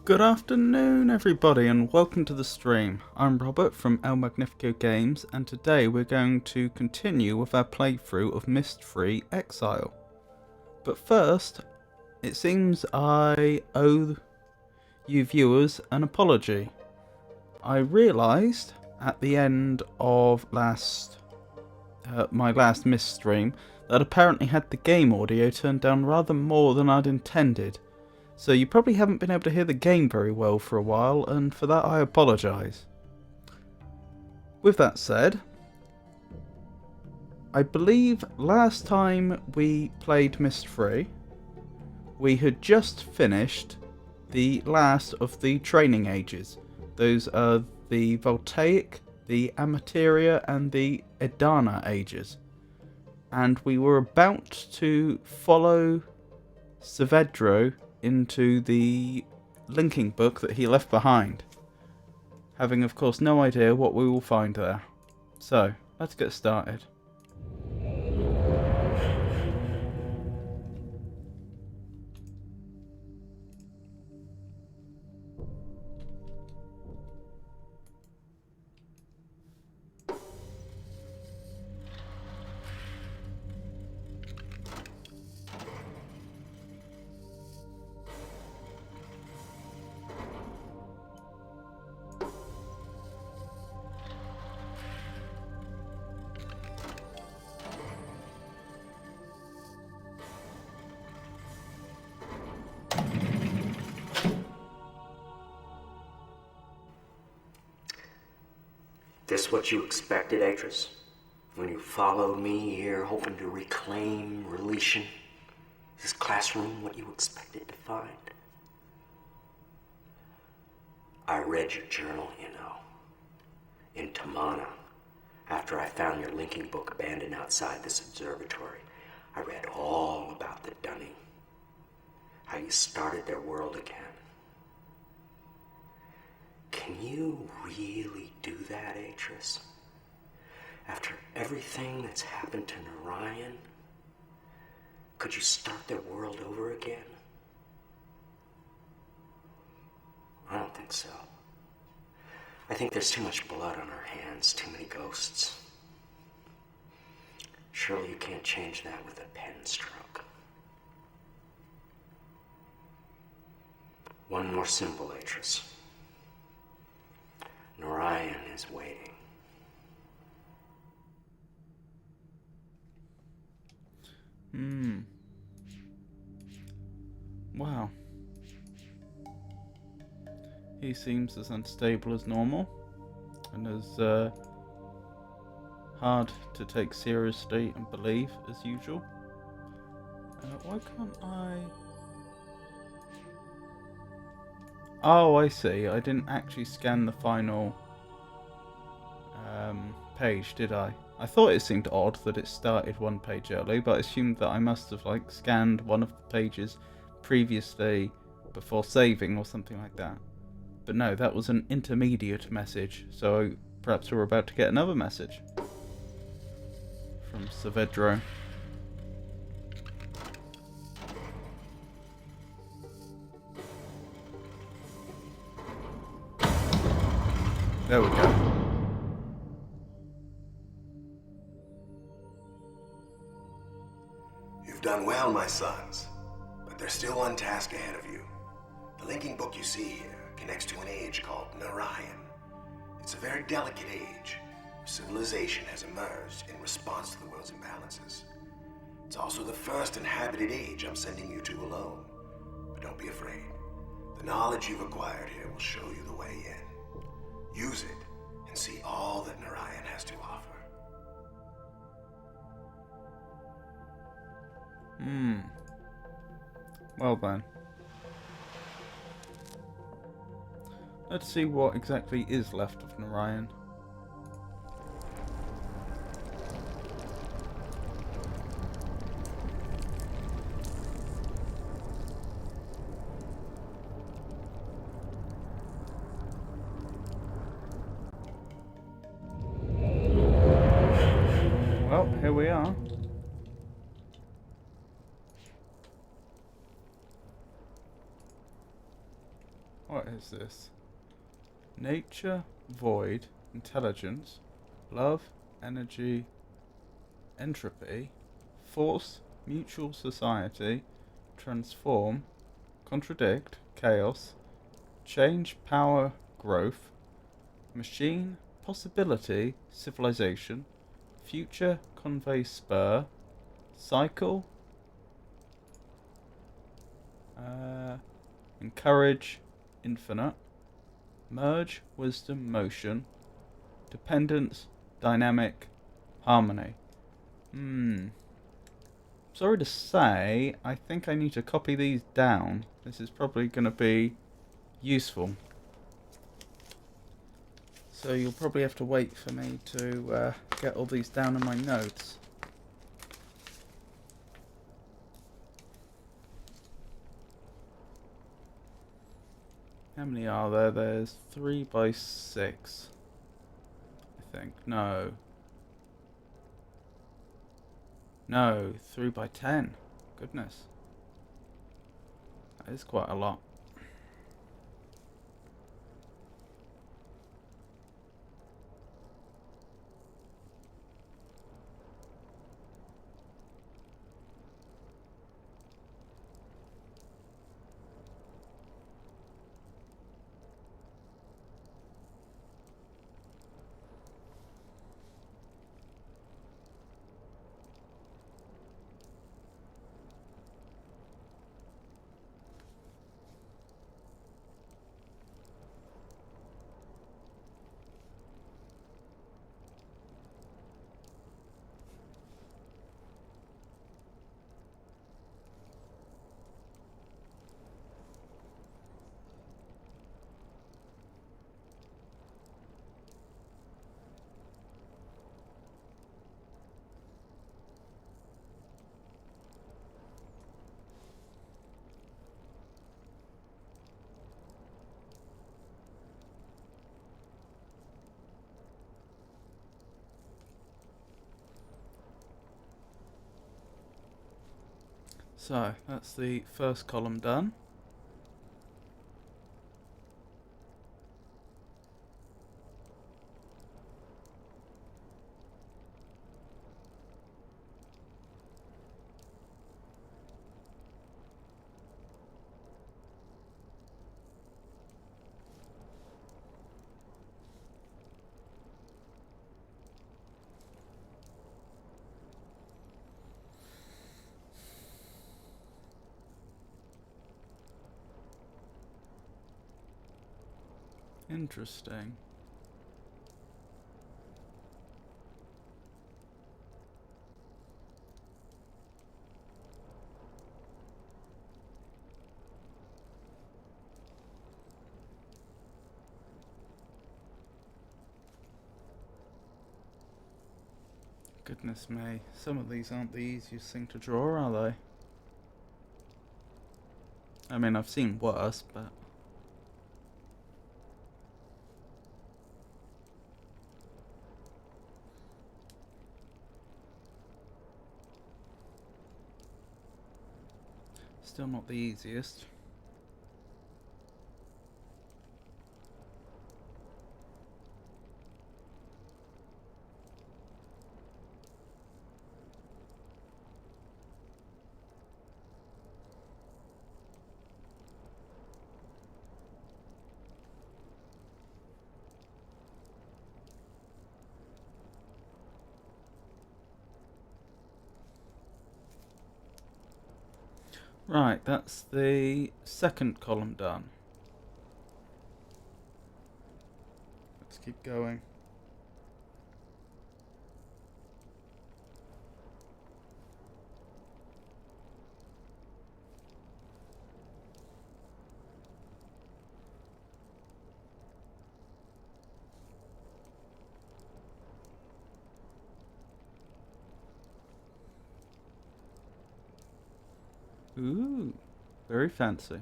Good afternoon everybody and welcome to the stream. I'm Robert from El Magnifico Games and today we're going to continue with our playthrough of Myst Free Exile. But first, it seems I owe you viewers an apology. I realised at the end of my last Myst stream that apparently had the game audio turned down rather more than I'd intended. So you probably haven't been able to hear the game very well for a while, and for that I apologise. With that said, I believe last time we played Myst Free, we had just finished the last of the training ages. Those are the Voltaic, the Amateria and the Edana ages. And we were about to follow Saavedro into the linking book that he left behind, having of course no idea what we will find there. So let's get started. This what you expected, Atris? When you followed me here hoping to reclaim relation? Is this classroom what you expected to find? I read your journal, you know. In Tamana, after I found your linking book abandoned outside this observatory, I read all about the Dunning. How you started their world again. Can you really do that, Atris? After everything that's happened to Narayan, could you start their world over again? I don't think so. I think there's too much blood on our hands, too many ghosts. Surely you can't change that with a pen stroke. One more symbol, Atris. Narayan is waiting. Wow. He seems as unstable as normal, and as hard to take seriously and believe as usual. Why can't I... Oh, I see. I didn't actually scan the final page, did I? I thought it seemed odd that it started one page early, but I assumed that I must have scanned one of the pages previously before saving or something like that. But no, that was an intermediate message, so perhaps we're about to get another message from Saavedro. There we go. You've done well, my sons, but there's still one task ahead of you. The linking book you see here connects to an age called Narayan. It's a very delicate age, where civilization has emerged in response to the world's imbalances. It's also the first inhabited age I'm sending you to alone. But don't be afraid. The knowledge you've acquired here will show you the way in. Use it, and see all that Narayan has to offer. Well then. Let's see what exactly is left of Narayan. Well, here we are. What is this? Nature, void, intelligence, love, energy, entropy, force, mutual society, transform, contradict, chaos, change, power, growth, machine, possibility, civilization, future, convey, spur, cycle, encourage, infinite, merge, wisdom, motion, dependence, dynamic, harmony. Sorry to say, I think I need to copy these down. This is probably going to be useful. So you'll probably have to wait for me to get all these down in my notes. How many are there? There's 3 by 6. I think. No. No, 3 by 10. Goodness. That is quite a lot. So, that's the first column done. Interesting. Goodness me, some of these aren't the easiest thing to draw, are they? I mean, I've seen worse, but... still not the easiest. Right, that's the second column done. Let's keep going. Ooh, very fancy.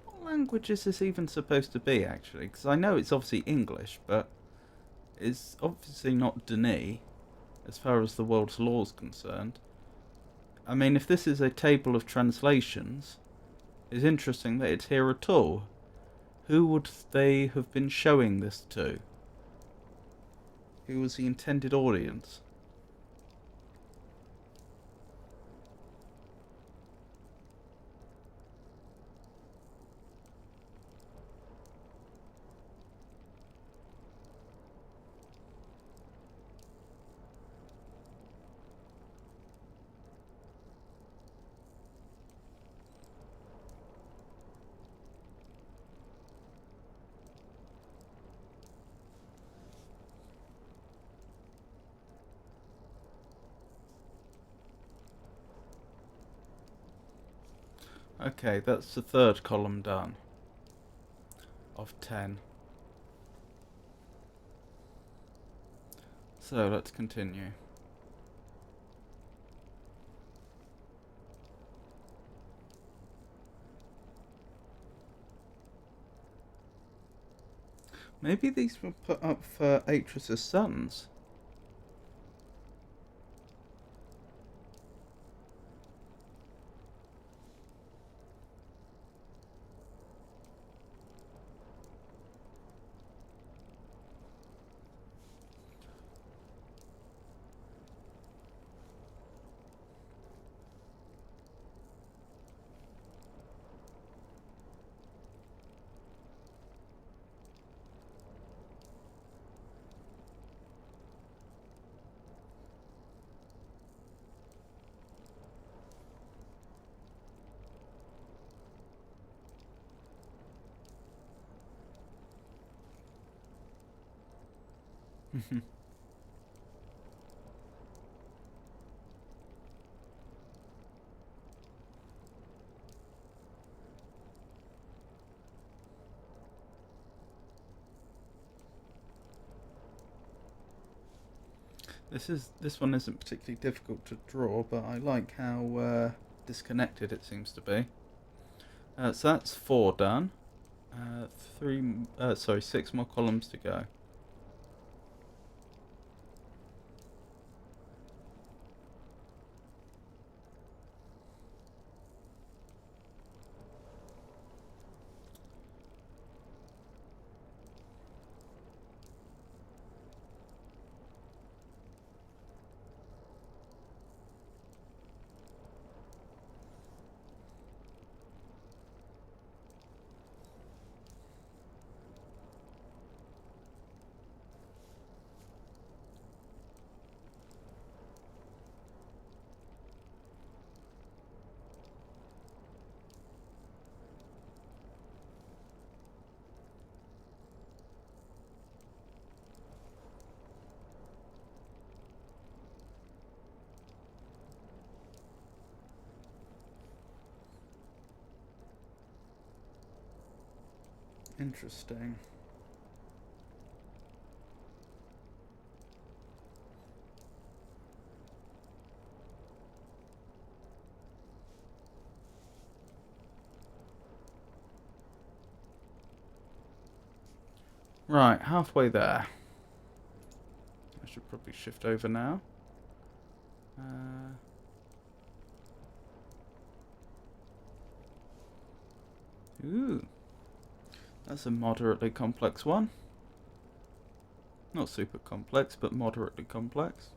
What language is this even supposed to be, actually? Because I know it's obviously English, but it's obviously not Denis, as far as the world's law is concerned. I mean, if this is a table of translations, it's interesting that it's here at all. Who would they have been showing this to? Who was the intended audience? Okay, that's the third column done. Of 10. So, let's continue. Maybe these were put up for Atris's sons. This one isn't particularly difficult to draw, but I like how disconnected it seems to be. So that's 4 done. 6 more columns to go. Interesting. Right, halfway there. I should probably shift over now. Ooh. That's a moderately complex one. Not super complex, but moderately complex.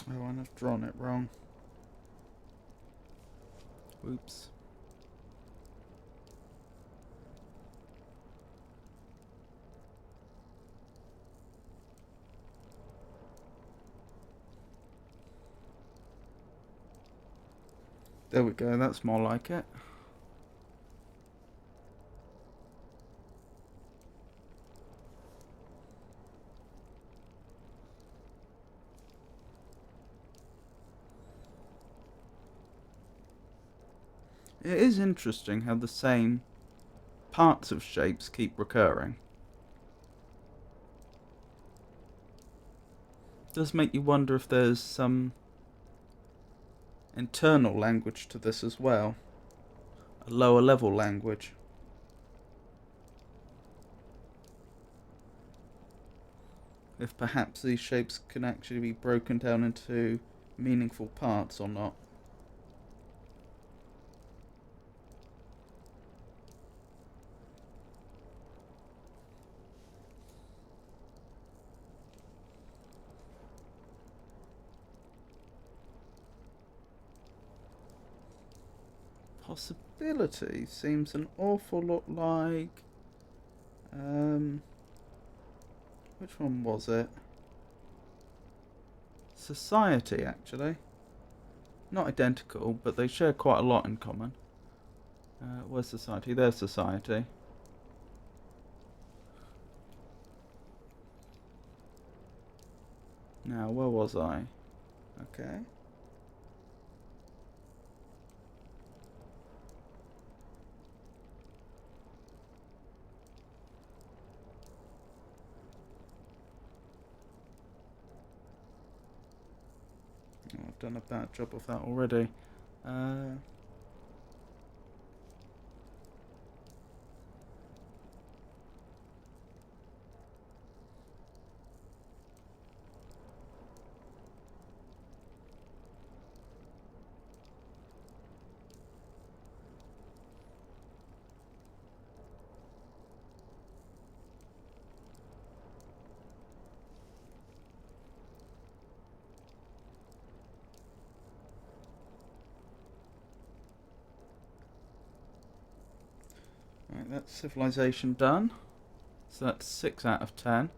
Oh, and I've drawn it wrong. Oops. There we go, that's more like it. It is interesting how the same parts of shapes keep recurring. It does make you wonder if there's some internal language to this as well. A lower level language. If perhaps these shapes can actually be broken down into meaningful parts or not. Possibility seems an awful lot like which one was it? Society, actually. Not identical, but they share quite a lot in common. Where's Society? There's Society. Now, where was I? Okay. Oh, I've done a bad job of that already. Right, that's civilization done. So that's 6 out of 10.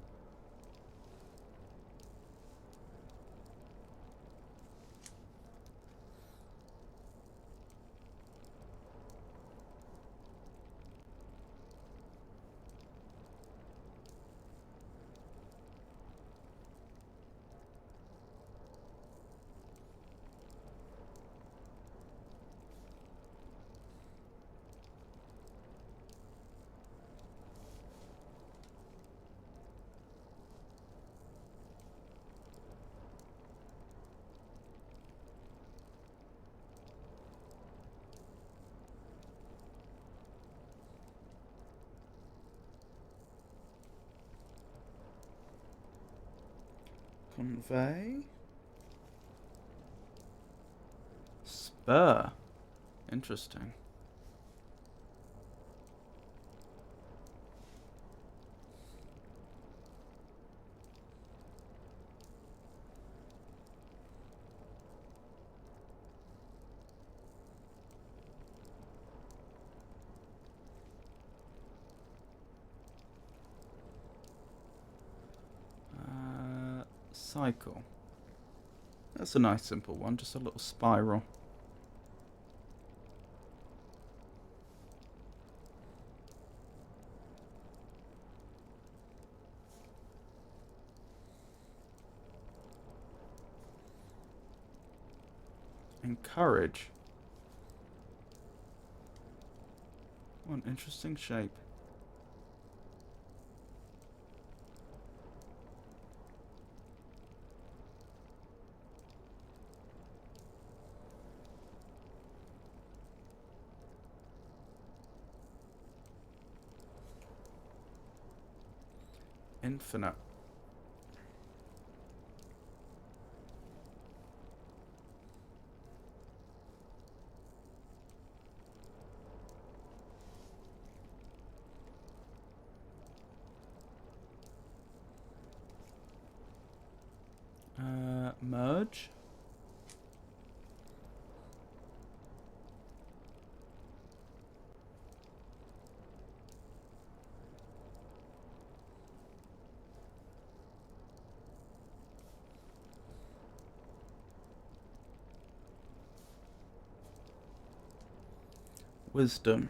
Convey. Spur. Interesting. Cycle. That's a nice simple one, just a little spiral. Encourage. What an interesting shape. Infinite. Merge. Wisdom.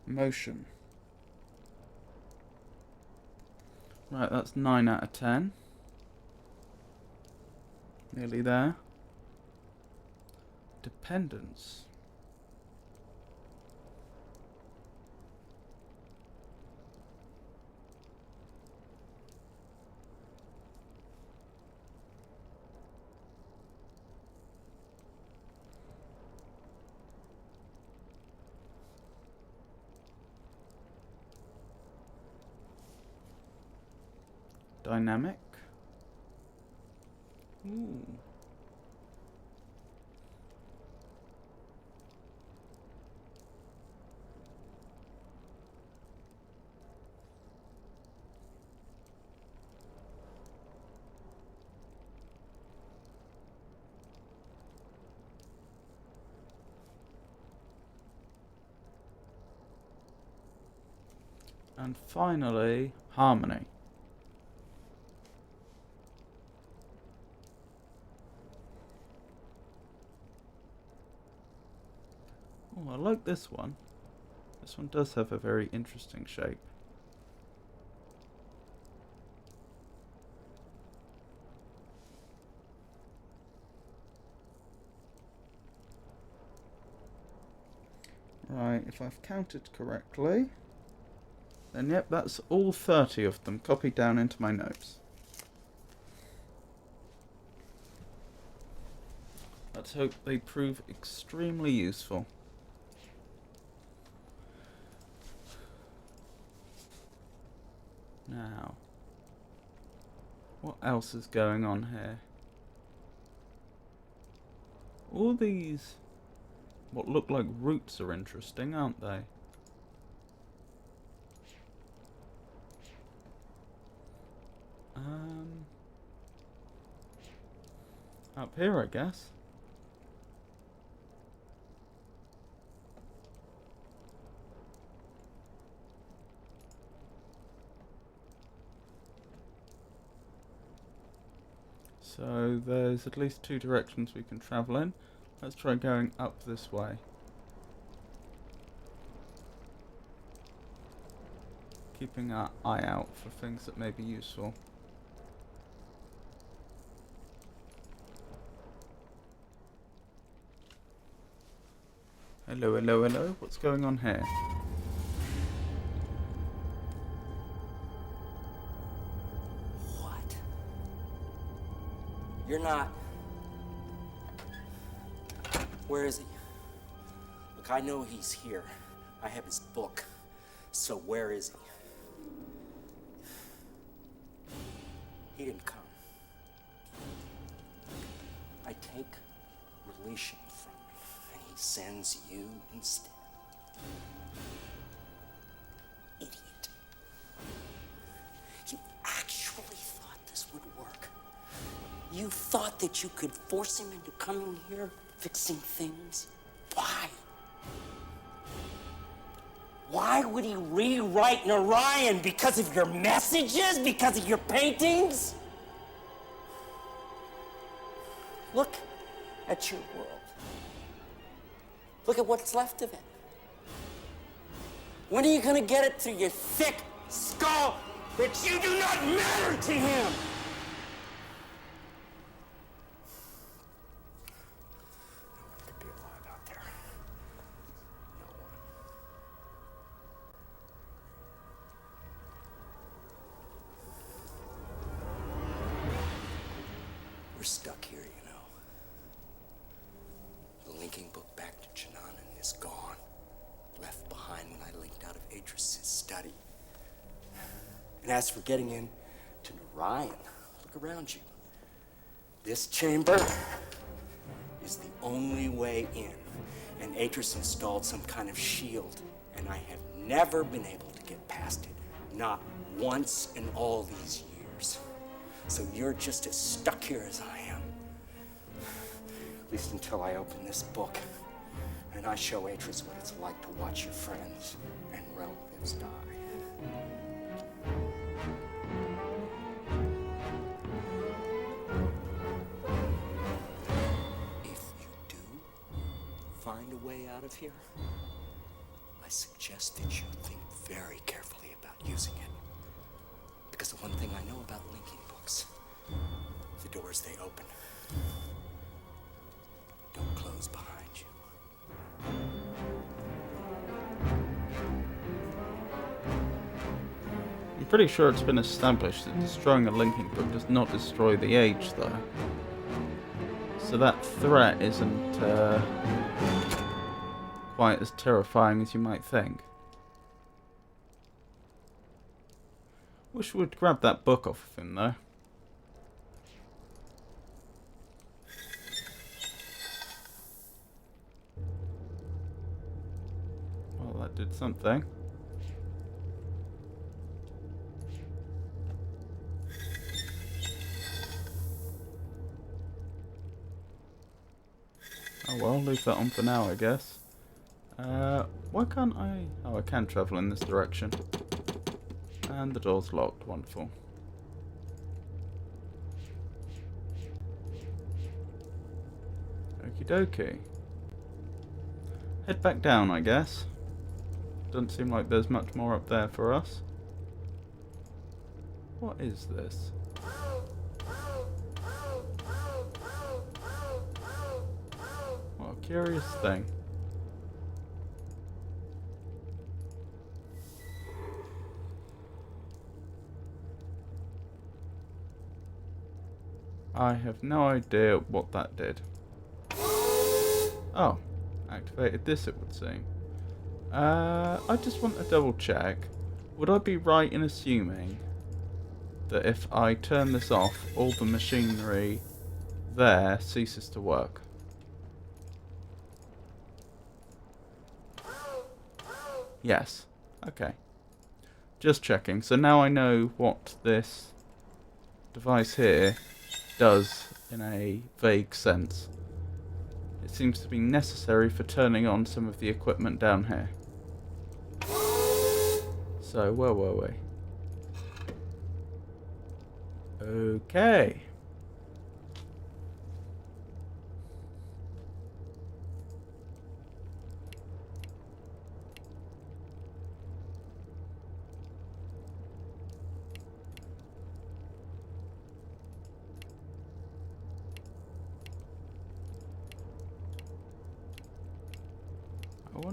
Motion. Right, that's 9 out of 10. Nearly there. Dependence. Dynamic. Ooh. And finally, harmony. Oh, I like this one. This one does have a very interesting shape. Right, if I've counted correctly, then yep, that's all 30 of them copied down into my notes. Let's hope they prove extremely useful. Now, what else is going on here? All these, what look like roots, are interesting, aren't they? Up here, I guess. So there's at least 2 directions we can travel in. Let's try going up this way. keeping our eye out for things that may be useful. Hello, hello, hello. What's going on here? What? You're not... Where is he? Look, I know he's here. I have his book. So where is he? He didn't come. I take relation from him, and he sends you instead. Idiot. You actually thought this would work. You thought that you could force him into coming here, fixing things? Why? Why would he rewrite Narayan? Because of your messages? Because of your paintings? Look at your world. Look at what's left of it. When are you gonna get it through your thick skull that you do not matter to him? No one could be alive out there. No one. We're stuck here, you know. The linking book back to Chananan is gone. Left behind when I linked out of Atris' study. And as for getting in to Narayan, look around you. This chamber is the only way in. And Atris installed some kind of shield, and I have never been able to get past it. Not once in all these years. So you're just as stuck here as I am. At least until I open this book and I show Atris what it's like to watch your friends and relatives die. If you do find a way out of here, I suggest that you think very carefully about using it. Because the one thing I know about linking books, the doors they open don't close behind you. I'm pretty sure it's been established that destroying a linking book does not destroy the age, though. So that threat isn't quite as terrifying as you might think. Wish we'd grab that book off of him, though. Well, that did something. Oh well, leave that on for now, I guess. Why can't I... Oh, I can travel in this direction. And the door's locked. Wonderful. Okie dokie. Head back down, I guess. Doesn't seem like there's much more up there for us. What is this? What a curious thing. I have no idea what that did. Oh, activated this, it would seem. I just want to double check. Would I be right in assuming that if I turn this off, all the machinery there ceases to work? Yes. Okay. Just checking. So now I know what this device here does in a vague sense. It seems to be necessary for turning on some of the equipment down here. So, where were we? Okay.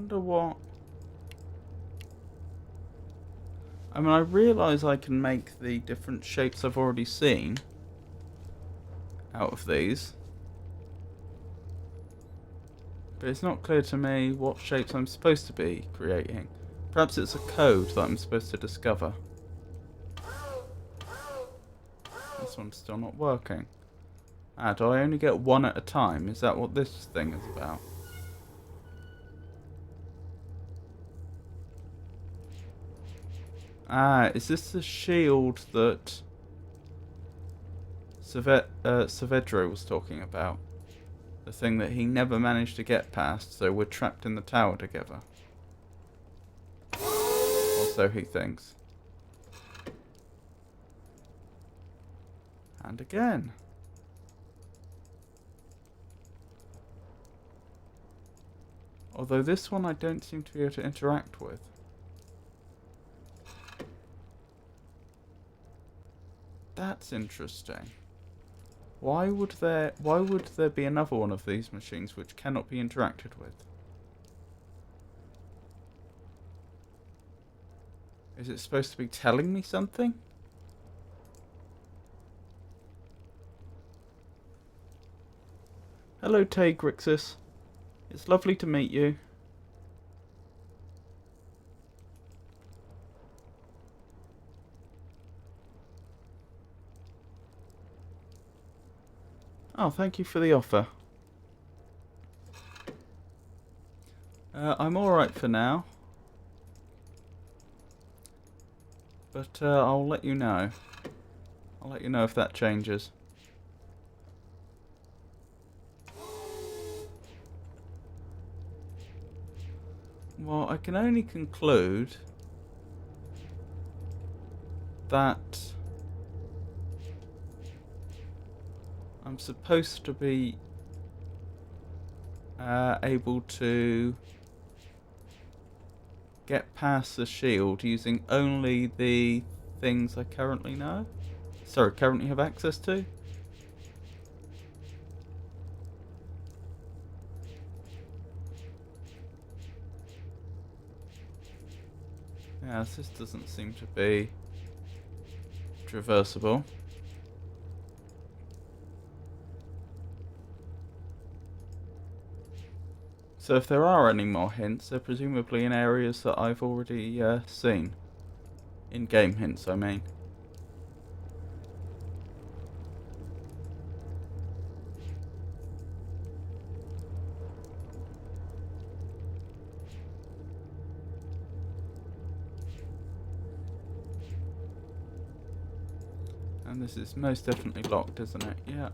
wonder what... I mean, I realise I can make the different shapes I've already seen out of these. But it's not clear to me what shapes I'm supposed to be creating. Perhaps it's a code that I'm supposed to discover. This one's still not working. Ah, do I only get one at a time? Is that what this thing is about? Ah, is this the shield that Saavedro was talking about? The thing that he never managed to get past, so we're trapped in the tower together. Or so he thinks. And again. Although this one I don't seem to be able to interact with. That's interesting. Why would there be another one of these machines which cannot be interacted with? Is it supposed to be telling me something? Hello, Grixis. It's lovely to meet you. Oh, thank you for the offer. I'm alright for now. But I'll let you know. I'll let you know if that changes. Well, I can only conclude that I'm supposed to be able to get past the shield using only the things I currently know. Sorry, currently have access to. Yeah, this doesn't seem to be traversable. So if there are any more hints, they're presumably in areas that I've already seen. In-game hints, I mean. And this is most definitely locked, isn't it? Yeah.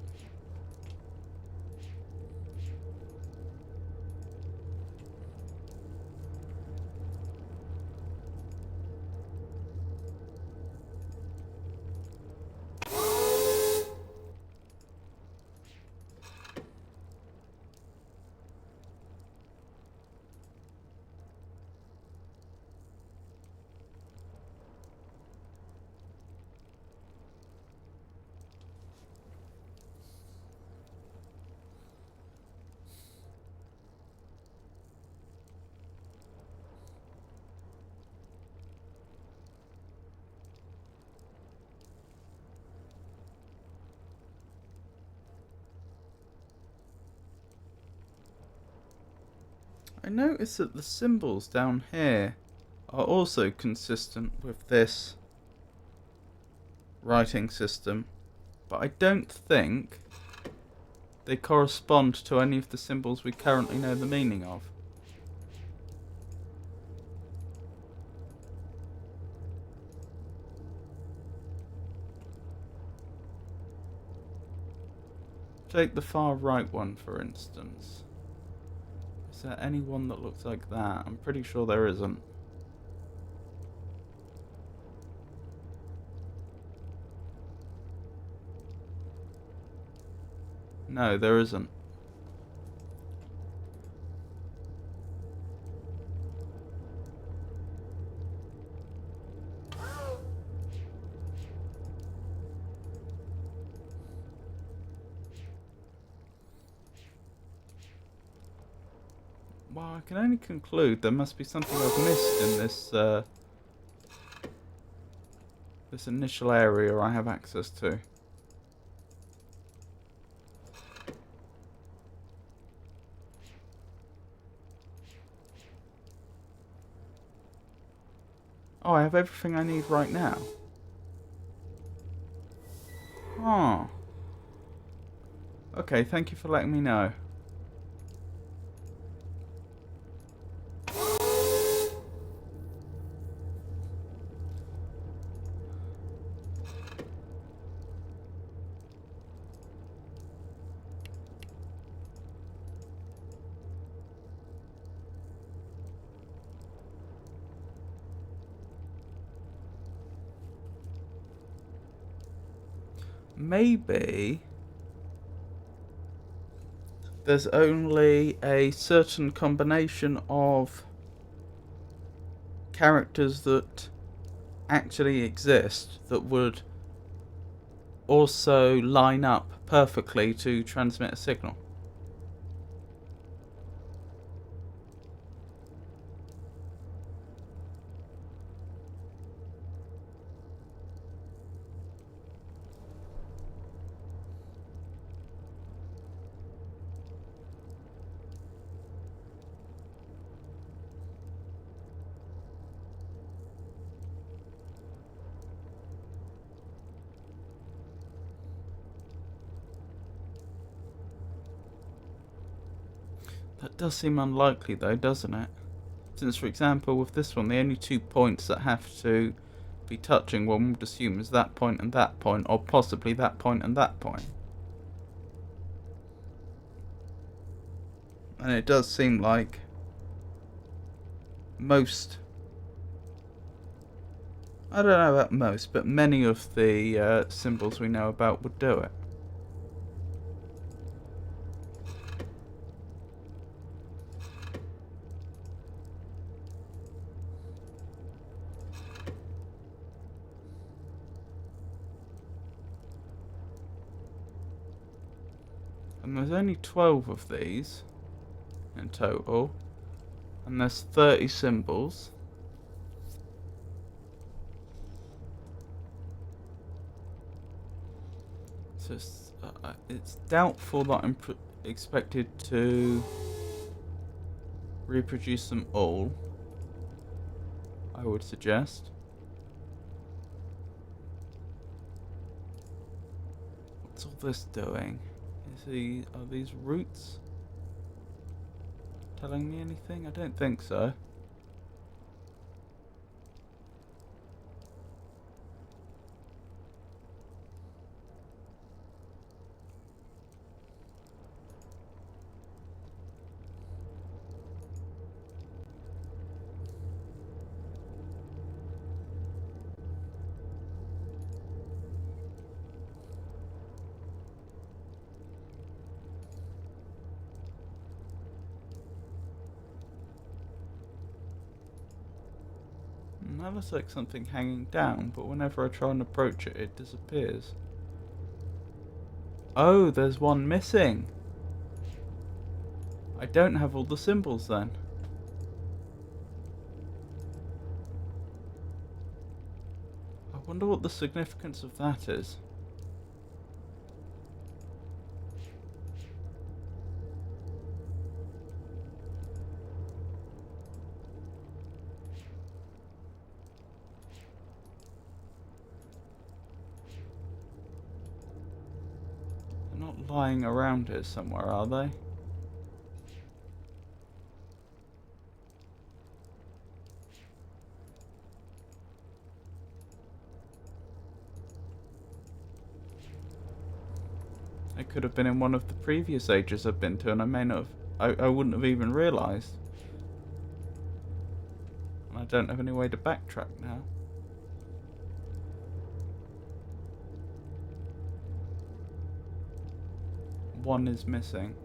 I notice that the symbols down here are also consistent with this writing system, but I don't think they correspond to any of the symbols we currently know the meaning of. Take the far right one, for instance. Is there anyone that looks like that? I'm pretty sure there isn't. No, there isn't. Well, I can only conclude there must be something I've missed in this this initial area I have access to. Oh, I have everything I need right now. Oh. Okay, thank you for letting me know. Maybe there's only a certain combination of characters that actually exist that would also line up perfectly to transmit a signal. That does seem unlikely though, doesn't it? Since, for example, with this one, the only 2 points that have to be touching, one would assume, is that point and that point, or possibly that point and that point. And it does seem like most, I don't know about most, but many of the symbols we know about would do it. And there's only 12 of these in total, and there's 30 symbols. So it's doubtful that I'm expected to reproduce them all, I would suggest. What's all this doing? Are these roots telling me anything? I don't think so. That looks like something hanging down, but whenever I try and approach it, it disappears. Oh, there's one missing. I don't have all the symbols then. I wonder what the significance of that is. Not lying around here somewhere, are they? They could have been in one of the previous ages I've been to, and I may not have. I wouldn't have even realised. And I don't have any way to backtrack now. One is missing.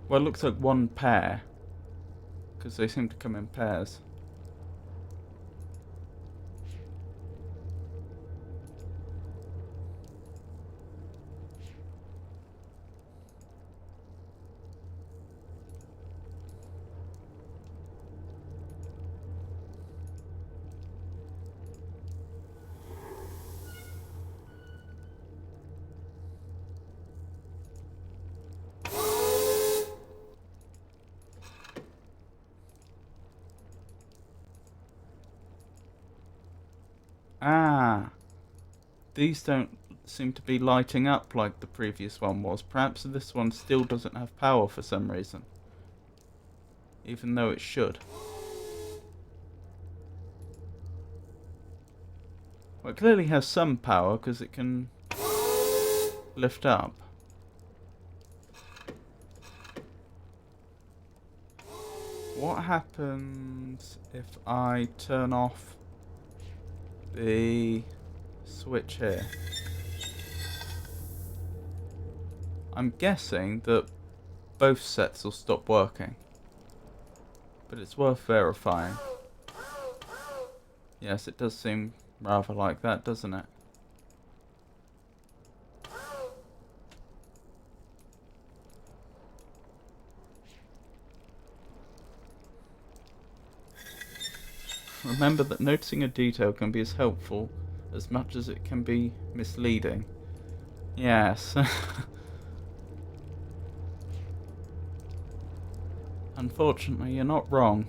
Well, it looks like one pair, because they seem to come in pairs. Ah, these don't seem to be lighting up like the previous one was. Perhaps this one still doesn't have power for some reason, even though it should. Well, it clearly has some power because it can lift up. What happens if I turn off the switch here? I'm guessing that both sets will stop working, but it's worth verifying. Yes, it does seem rather like that, doesn't it? Remember that noticing a detail can be as helpful as much as it can be misleading. Yes. Unfortunately, you're not wrong.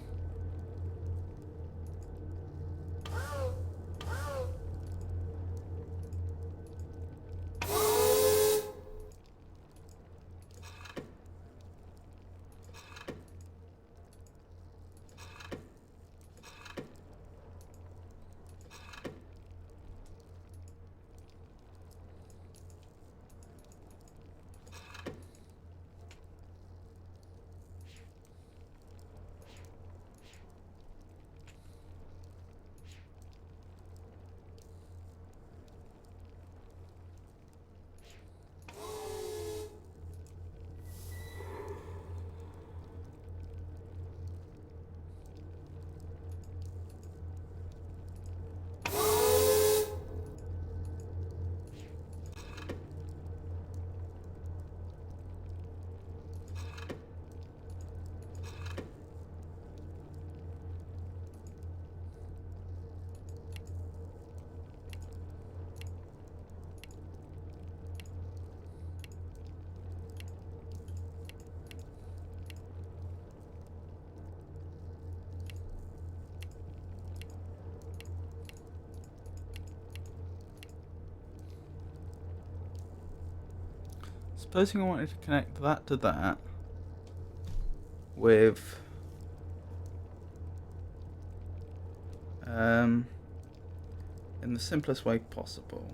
Supposing I wanted to connect that to that with in the simplest way possible.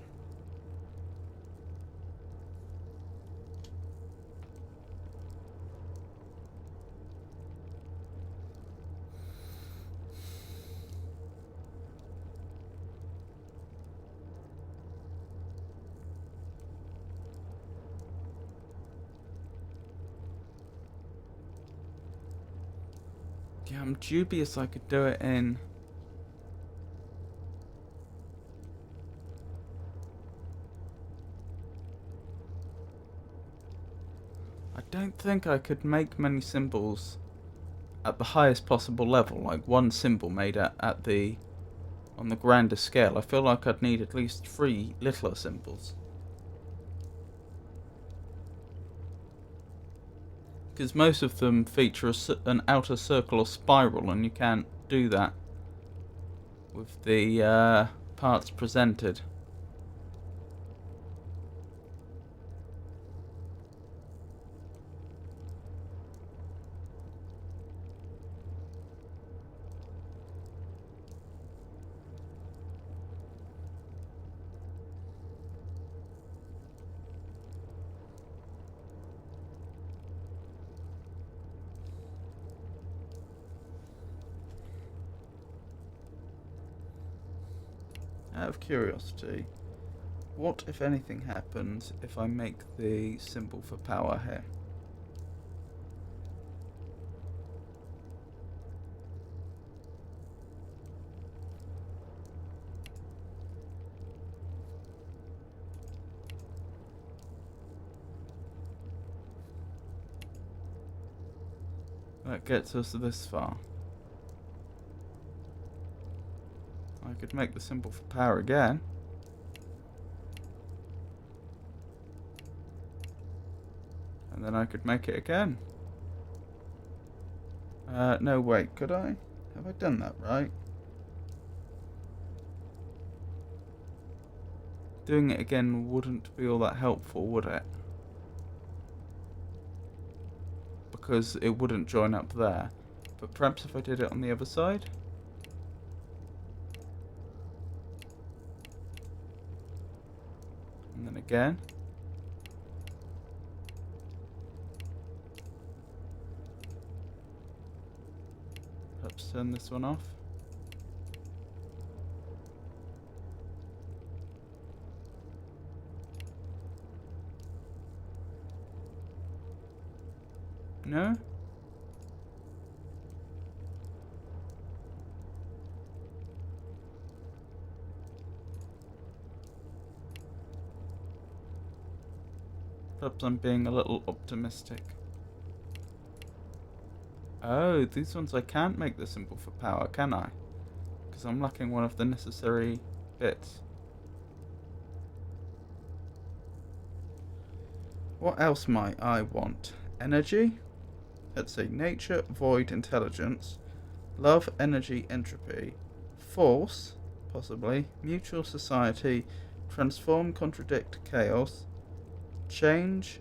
Yeah, I'm dubious I could do it in... I don't think I could make many symbols at the highest possible level, like one symbol made at the... on the grandest scale. I feel like I'd need at least 3 littler symbols. Because most of them feature an outer circle or spiral, and you can't do that with the parts presented. Out of curiosity, what, if anything, happens if I make the symbol for power here? That gets us this far. I could make the symbol for power again. And then I could make it again. No, wait, could I? Have I done that right? doing it again wouldn't be all that helpful, would it? Because it wouldn't join up there. But perhaps if I did it on the other side? And then again. Perhaps turn this one off. No? Perhaps I'm being a little optimistic. Oh, these ones I can't make the symbol for power, can I? Because I'm lacking one of the necessary bits. What else might I want? Energy? Let's see. Nature, void, intelligence. Love, energy, entropy. Force, possibly. Mutual society. Transform, contradict, chaos. Change,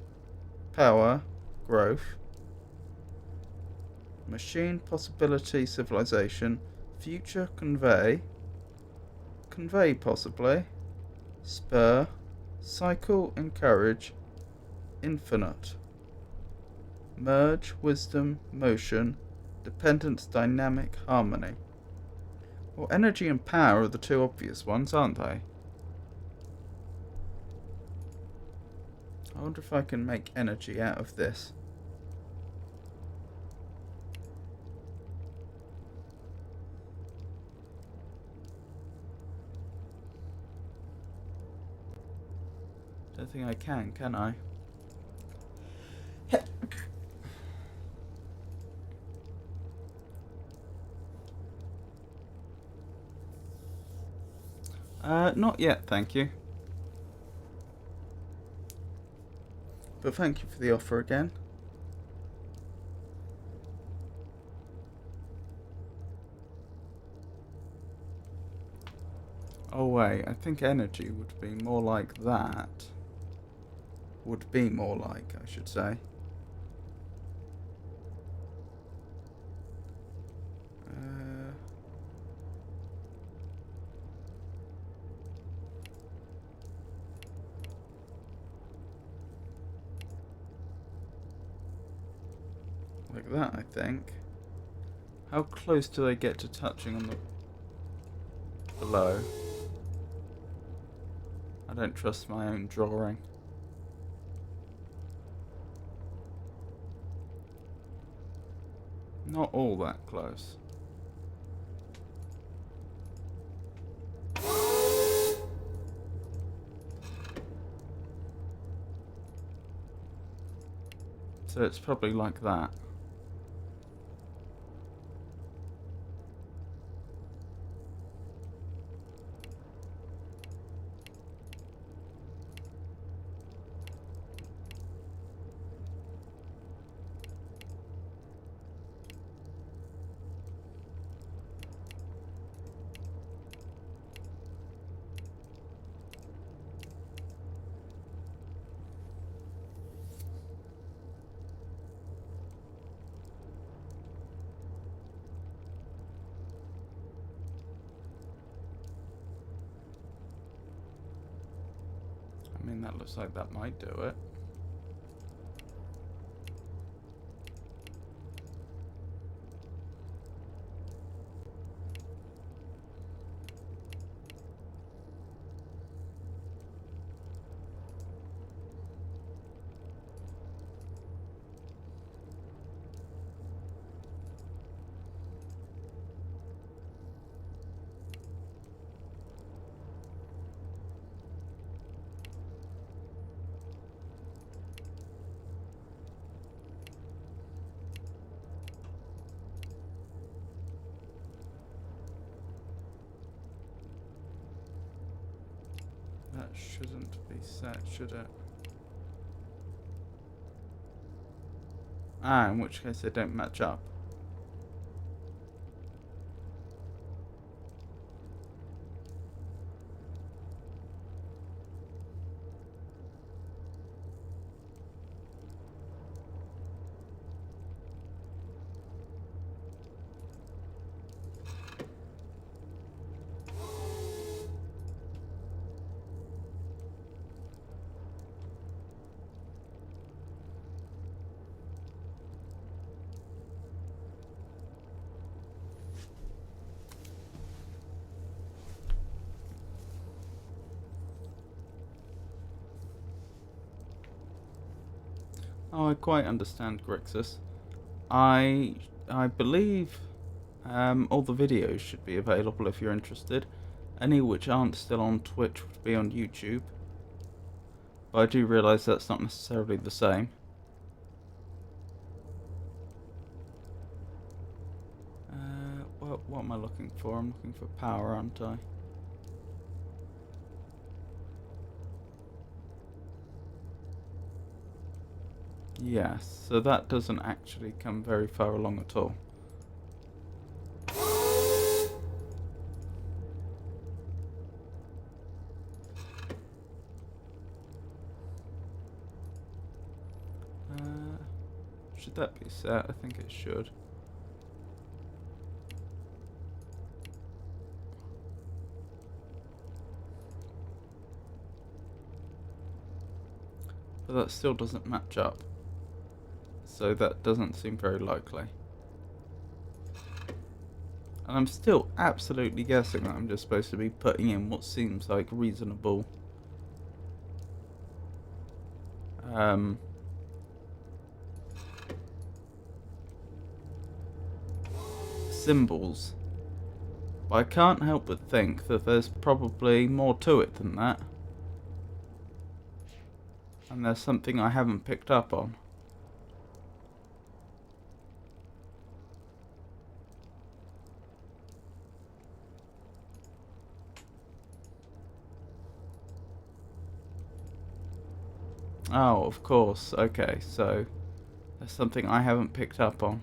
power, growth. Machine, possibility, civilization. Future, convey. Convey, possibly. Spur. Cycle, encourage. Infinite. Merge, wisdom, motion. Dependence, dynamic, harmony. Well, energy and power are the two obvious ones, aren't they? I wonder if I can make energy out of this. Don't think I can I? Not yet, thank you. But thank you for the offer again. Oh wait, I think energy would be more like that. Would be more like, I should say. Like that, I think. How close do they get to touching on the below? I don't trust my own drawing. Not all that close. So it's probably like that. I mean, that looks like that might do it. That shouldn't be set, should it? Ah, in which case they don't match up. Oh, I quite understand, Grixis. I believe all the videos should be available if you're interested. Any which aren't still on Twitch would be on YouTube. But I do realise that's not necessarily the same. What am I looking for? I'm looking for power, aren't I? Yes, so that doesn't actually come very far along at all. Should that be set? I think it should. But that still doesn't match up. So that doesn't seem very likely. And I'm still absolutely guessing that I'm just supposed to be putting in what seems like reasonable symbols. But I can't help but think that there's probably more to it than that. And there's something I haven't picked up on. Oh, of course. Okay, so there's something I haven't picked up on.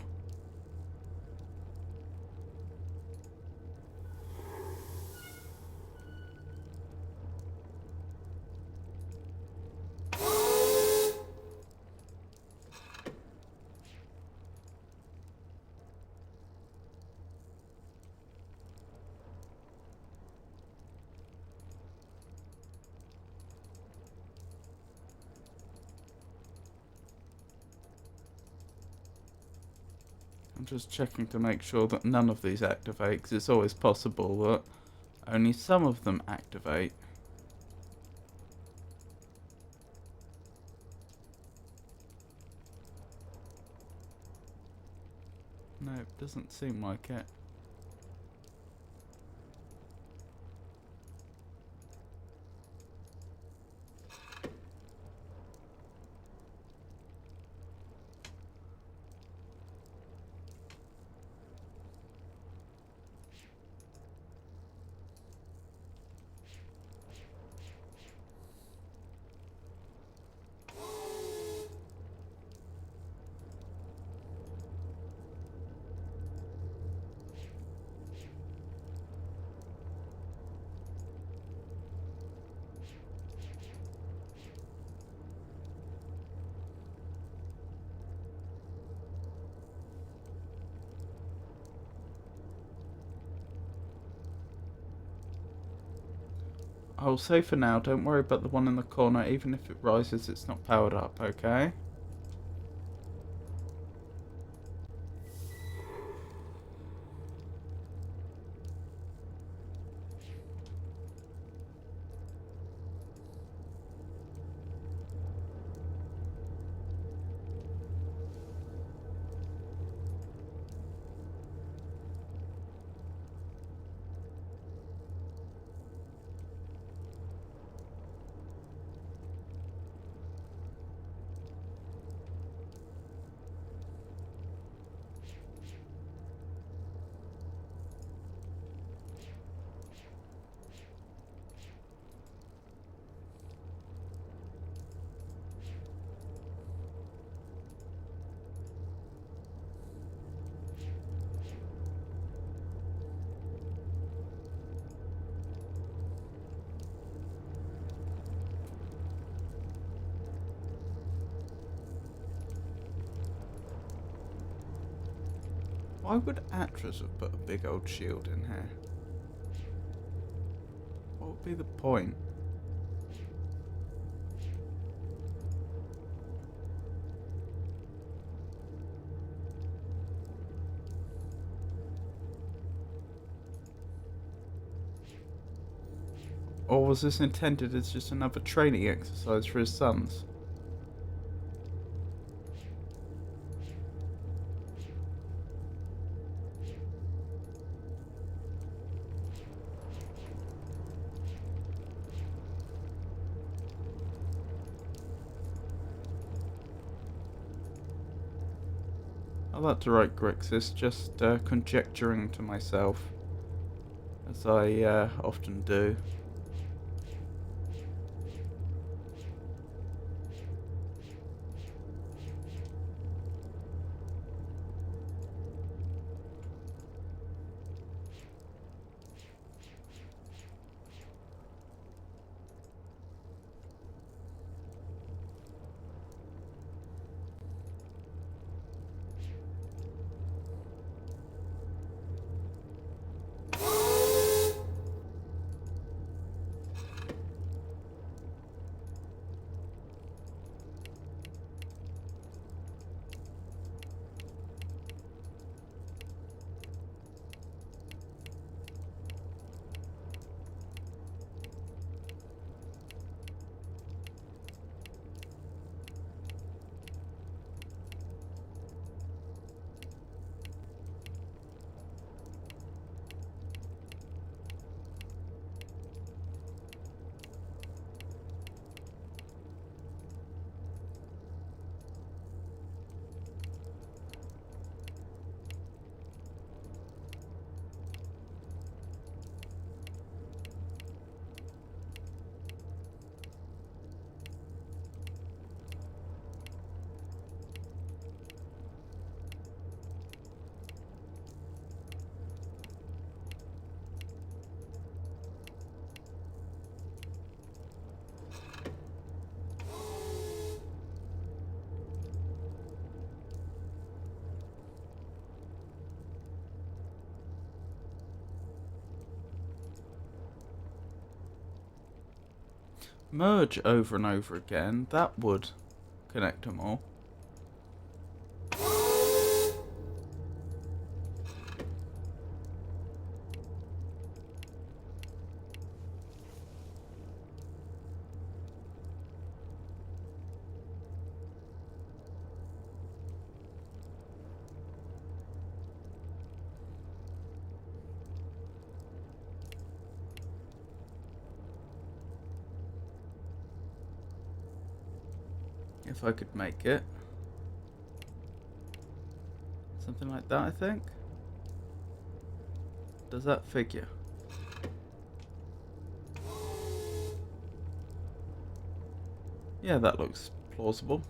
I'm just checking to make sure that none of these activate, because it's always possible that only some of them activate. No, it doesn't seem like it. I'll say for now, don't worry about the one in the corner. Even if it rises, it's not powered up, okay? Why would Atlas have put a big old shield in here? What would be the point? Or was this intended as just another training exercise for his sons? that's right, Grixis, just conjecturing to myself, as I often do. Merge over and over again, that would connect them all. If I could make it. Something like that, I think. Does that figure? Yeah, that looks plausible.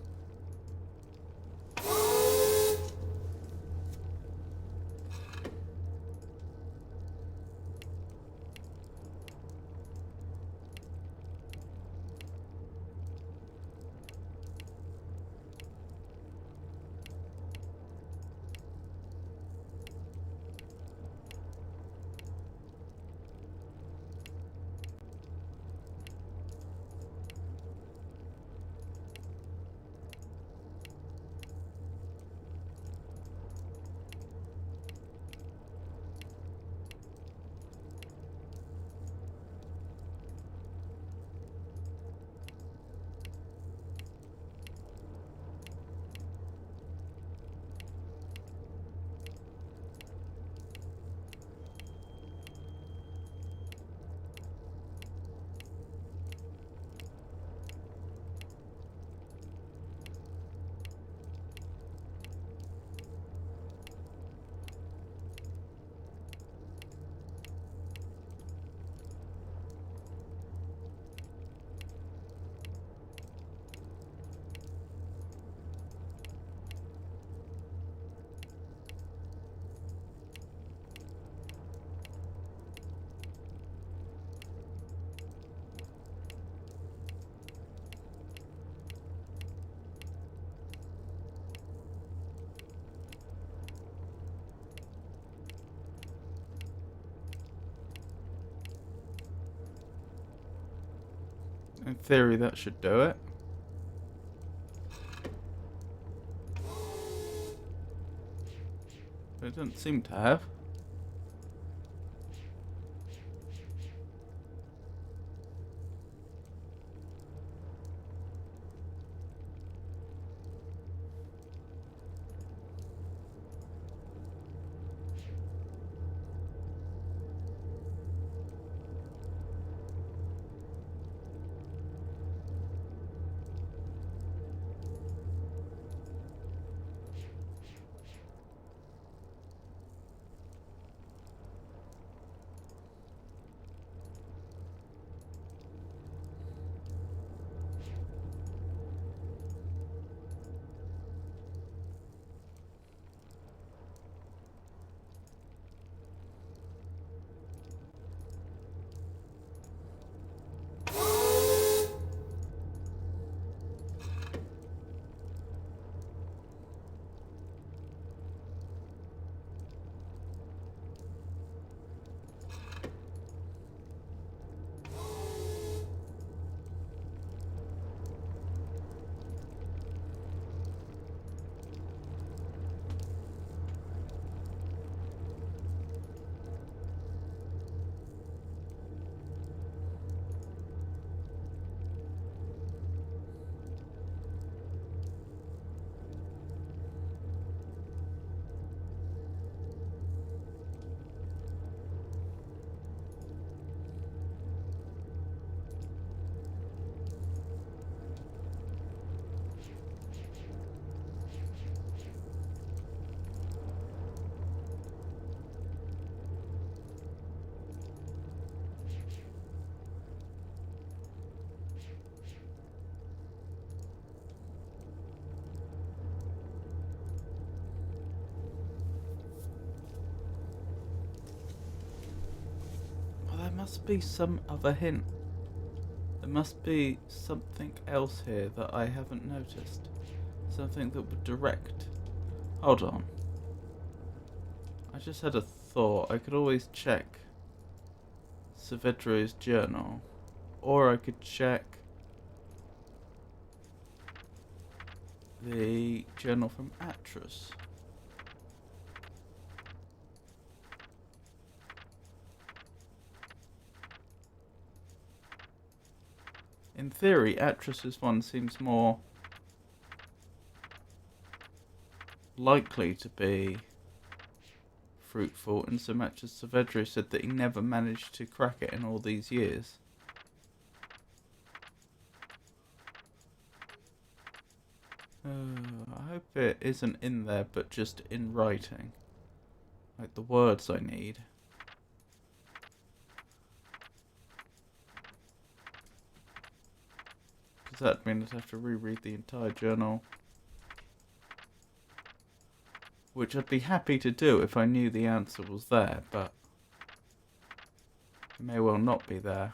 In theory, that should do it. But it doesn't seem to have. must be some other hint. There must be something else here that I haven't noticed. Something that would direct. Hold on. I just had a thought. I could always check Saavedro's journal. Or I could check the journal from Atros. In theory, Atrus's one seems more likely to be fruitful, in so much as Saavedro said that he never managed to crack it in all these years. I hope it isn't in there, but just in writing. Like the words I need. Because that'd mean I'd have to reread the entire journal. Which I'd be happy to do if I knew the answer was there, but it may well not be there.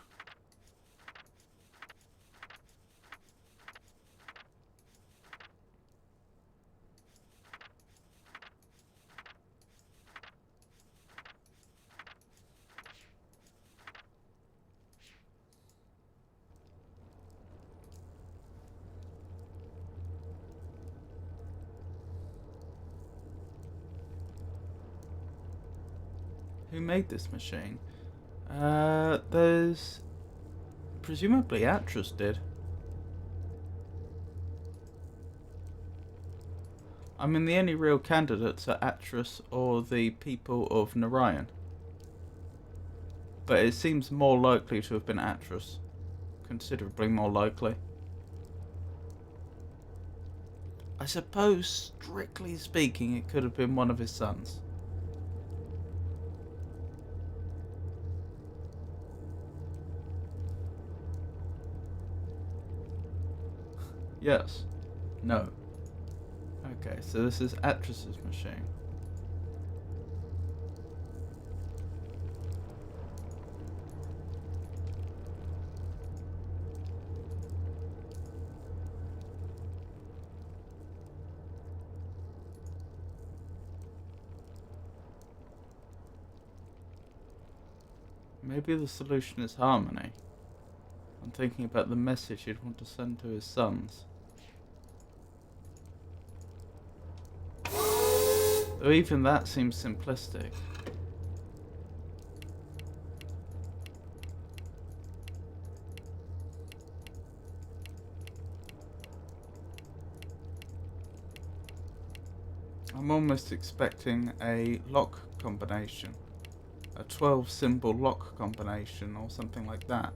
Who made this machine? There's... Presumably Atros did. I mean, the only real candidates are Atros or the people of Narayan. But it seems more likely to have been Atros. Considerably more likely. I suppose, strictly speaking, it could have been one of his sons. Yes. No. Okay, so this is Atros's machine. Maybe the solution is harmony. I'm thinking about the message he'd want to send to his sons. Though even that seems simplistic. I'm almost expecting a lock combination. A 12 symbol lock combination or something like that.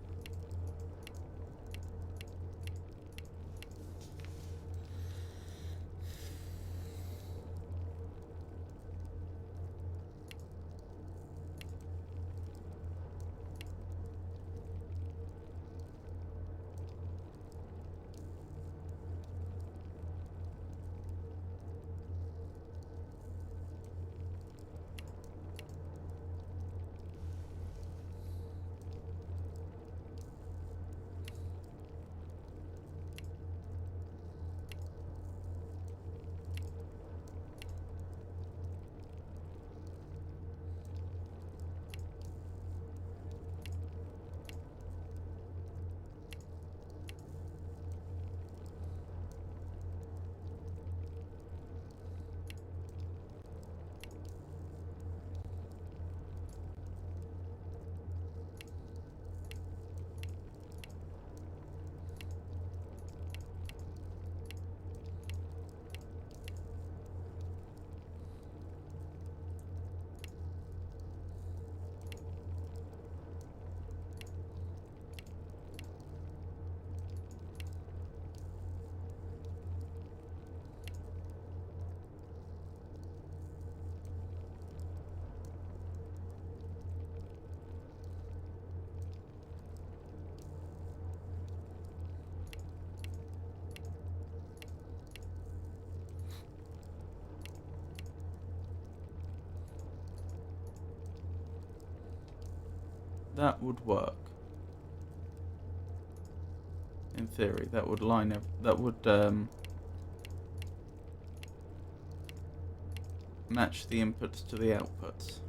that would work. In theory, that would match the inputs to the outputs.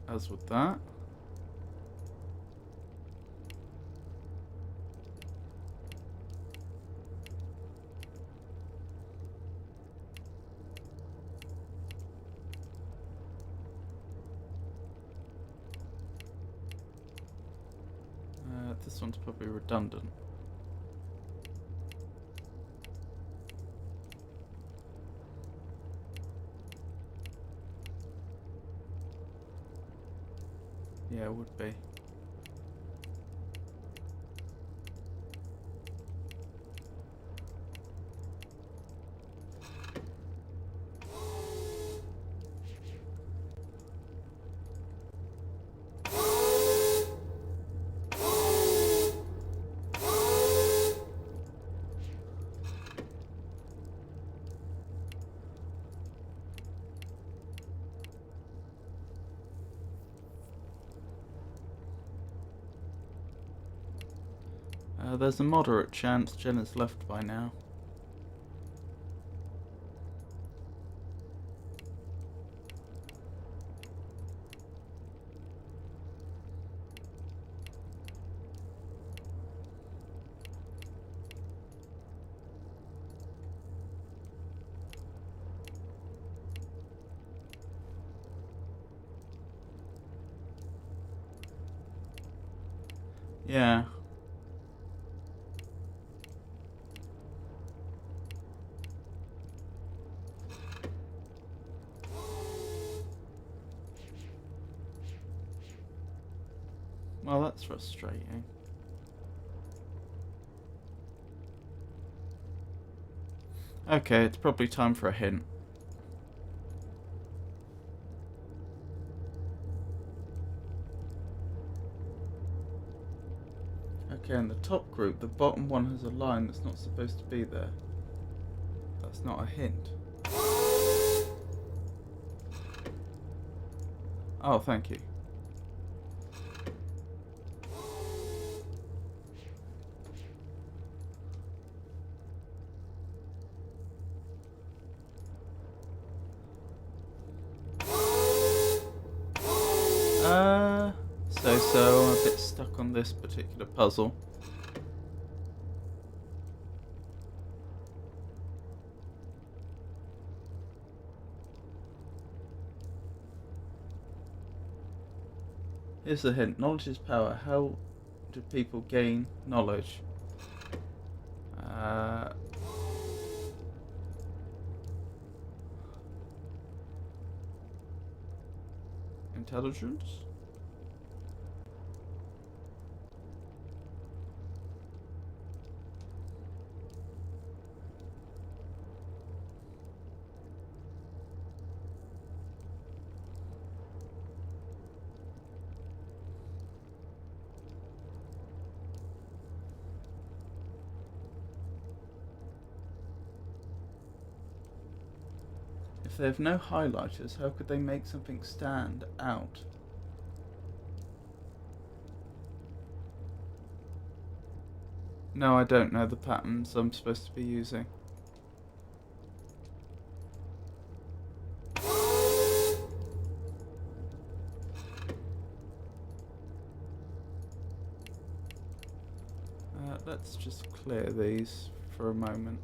As with that. This one's probably redundant. Yeah, it would be. There's a moderate chance Jenna's left by now. Yeah. Well, that's frustrating. Okay, it's probably time for a hint. Okay, in the top group, the bottom one has a line that's not supposed to be there. That's not a hint. Oh, thank you. So I'm a bit stuck on this particular puzzle. Here's the hint. Knowledge is power. How do people gain knowledge? Intelligence? If they have no highlighters, how could they make something stand out? No, I don't know the patterns I'm supposed to be using. Let's just clear these for a moment.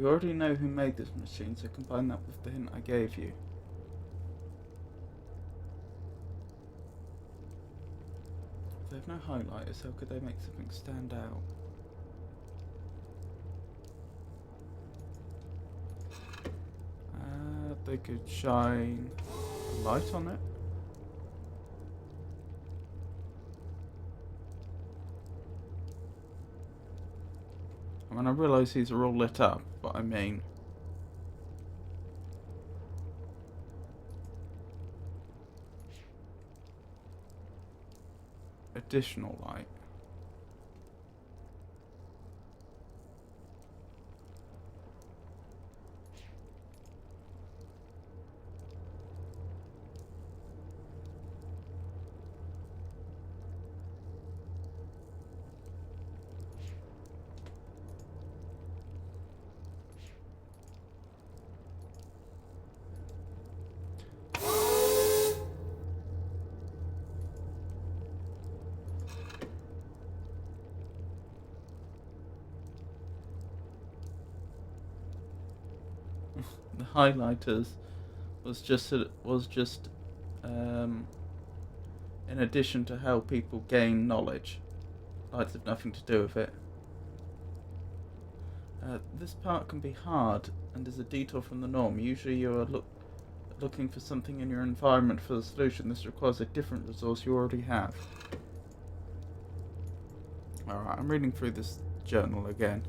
We already know who made this machine, so combine that with the hint I gave you. If they have no highlighters, how could they make something stand out? They could shine a light on it. I mean, I realise these are all lit up, but I mean... additional light. The highlighters was just in addition to how people gain knowledge. Lights have nothing to do with it. This part can be hard and is a detour from the norm. Usually you are looking for something in your environment for the solution. This requires a different resource you already have. Alright, I'm reading through this journal again.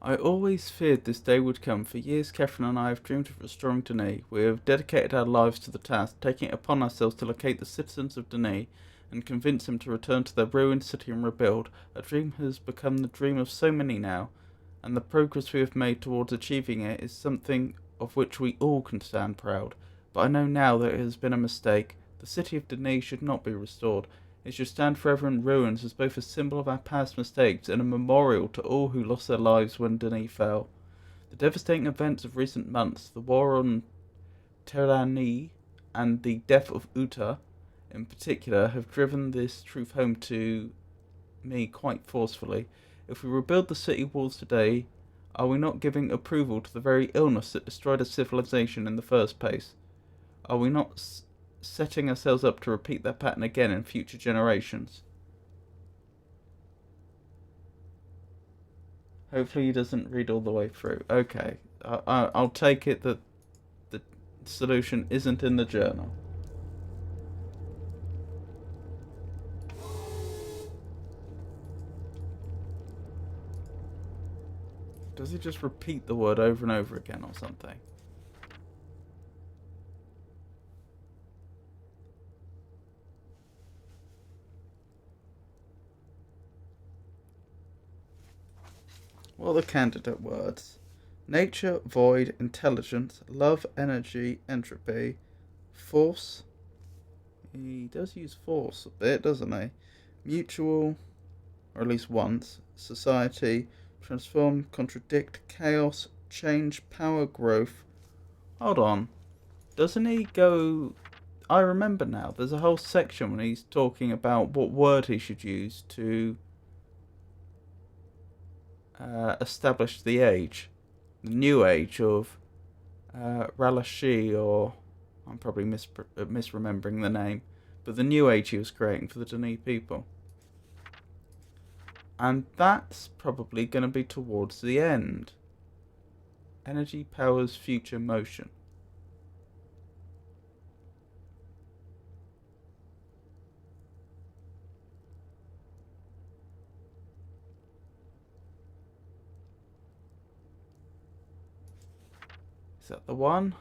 I always feared this day would come. For years, Catherine and I have dreamed of restoring Denis. We have dedicated our lives to the task, taking it upon ourselves to locate the citizens of Denis and convince them to return to their ruined city and rebuild. A dream has become the dream of so many now, and the progress we have made towards achieving it is something of which we all can stand proud. But I know now that it has been a mistake. The city of Denis should not be restored. It should stand forever in ruins as both a symbol of our past mistakes and a memorial to all who lost their lives when Denis fell. The devastating events of recent months, the war on Terani and the death of Uta in particular, have driven this truth home to me quite forcefully. If we rebuild the city walls today, are we not giving approval to the very illness that destroyed a civilization in the first place? Are we not setting ourselves up to repeat that pattern again in future generations? Hopefully he doesn't read all the way through. Okay, I'll take it that the solution isn't in the journal. Does he just repeat the word over and over again or something? What are the candidate words? Nature, void, intelligence, love, energy, entropy, force. He does use force a bit, doesn't he? Mutual, or at least once. Society, transform, contradict, chaos, change, power, growth. Hold on. Doesn't he go... I remember now. There's a whole section when he's talking about what word he should use to establish the age. The new age of Ralashi, or... I'm probably misremembering the name. But the new age he was creating for the Denis people. And that's probably going to be towards the end. Energy powers future motion. Is that the one?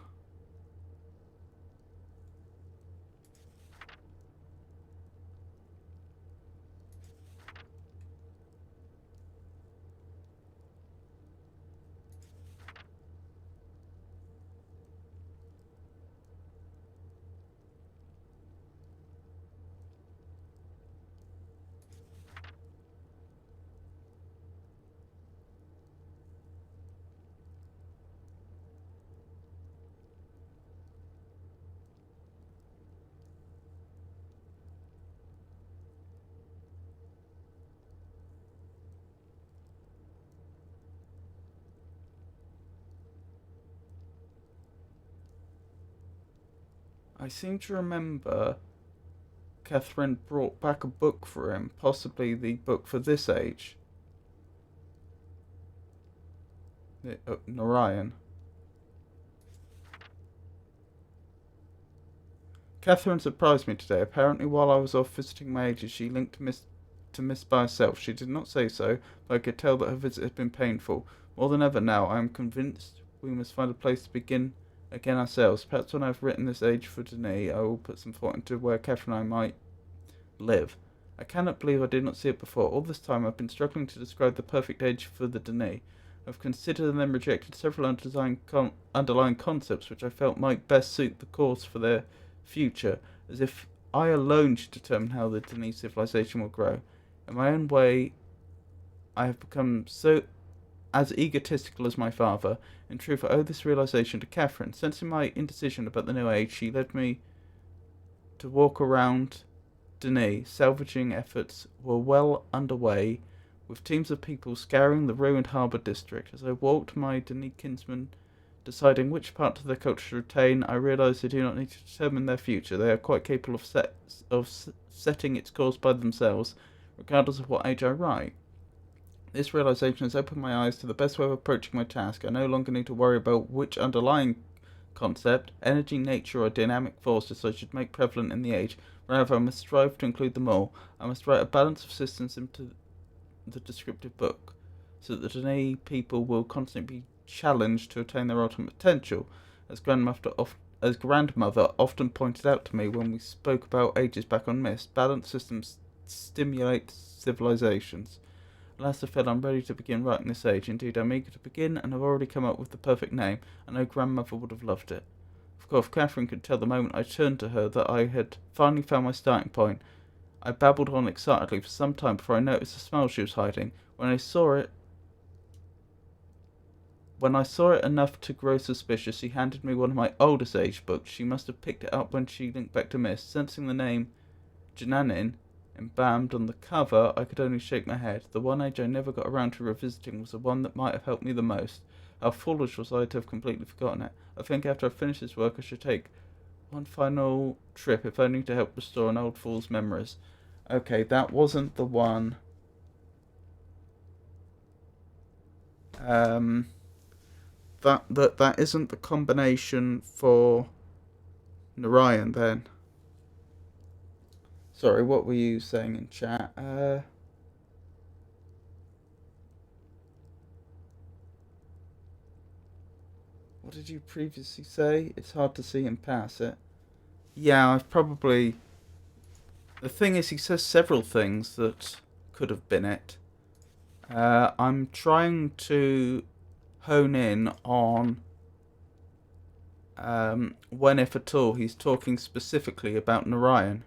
I seem to remember Catherine brought back a book for him, possibly the book for this age. Narayan. Catherine surprised me today. Apparently, while I was off visiting my ages, she linked to Myst by herself. She did not say so, but I could tell that her visit had been painful. More than ever now, I am convinced we must find a place to begin again ourselves. Perhaps when I have written this age for Denis, I will put some thought into where Catherine and I might live. I cannot believe I did not see it before. All this time I've been struggling to describe the perfect age for the Denis. I've considered and then rejected several underlying concepts which I felt might best suit the course for their future, as if I alone should determine how the Denis civilization will grow. In my own way, I have become as egotistical as my father. In truth, I owe this realization to Catherine. Sensing my indecision about the new age, she led me to walk around Denis. Salvaging efforts were well underway, with teams of people scouring the ruined harbour district. As I walked, my Denis kinsmen deciding which part of their culture to retain, I realised they do not need to determine their future. They are quite capable of setting its course by themselves, regardless of what age I write. This realisation has opened my eyes to the best way of approaching my task. I no longer need to worry about which underlying concept, energy, nature, or dynamic forces I should make prevalent in the age. Rather, I must strive to include them all. I must write a balance of systems into the descriptive book, so that the Denis people will constantly be challenged to attain their ultimate potential. As grandmother often pointed out to me when we spoke about ages back on Myst, balanced systems stimulate civilizations. Alas, I feel I'm ready to begin writing this age. Indeed, I'm eager to begin, and have already come up with the perfect name. I know grandmother would have loved it. Of course, Catherine could tell the moment I turned to her that I had finally found my starting point. I babbled on excitedly for some time before I noticed the smile she was hiding. When I saw it enough to grow suspicious, she handed me one of my oldest age books. She must have picked it up when she linked back to Myst. Sensing the name Jananin embalmed on the cover, I could only shake my head. The one age I never got around to revisiting was the one that might have helped me the most. How foolish was I to have completely forgotten it. I think after I finish this work I should take one final trip, if only to help restore an old fool's memories. Okay, that wasn't the one. That isn't the combination for Narayan then. Sorry, what were you saying in chat? What did you previously say? It's hard to see and pass it. Yeah, I've probably... The thing is, he says several things that could have been it. I'm trying to hone in on when, if at all, he's talking specifically about Narayan.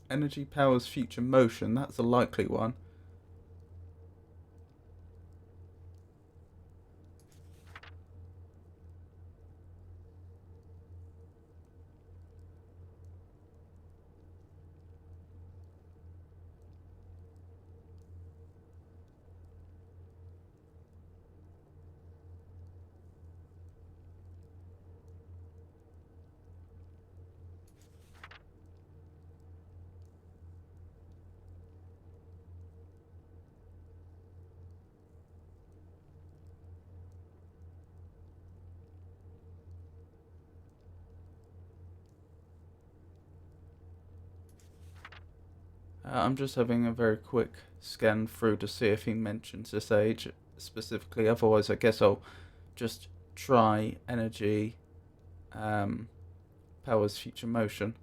Energy powers future motion, that's a likely one. I'm just having a very quick scan through to see if he mentions this age specifically. Otherwise, I guess I'll just try energy powers future motion.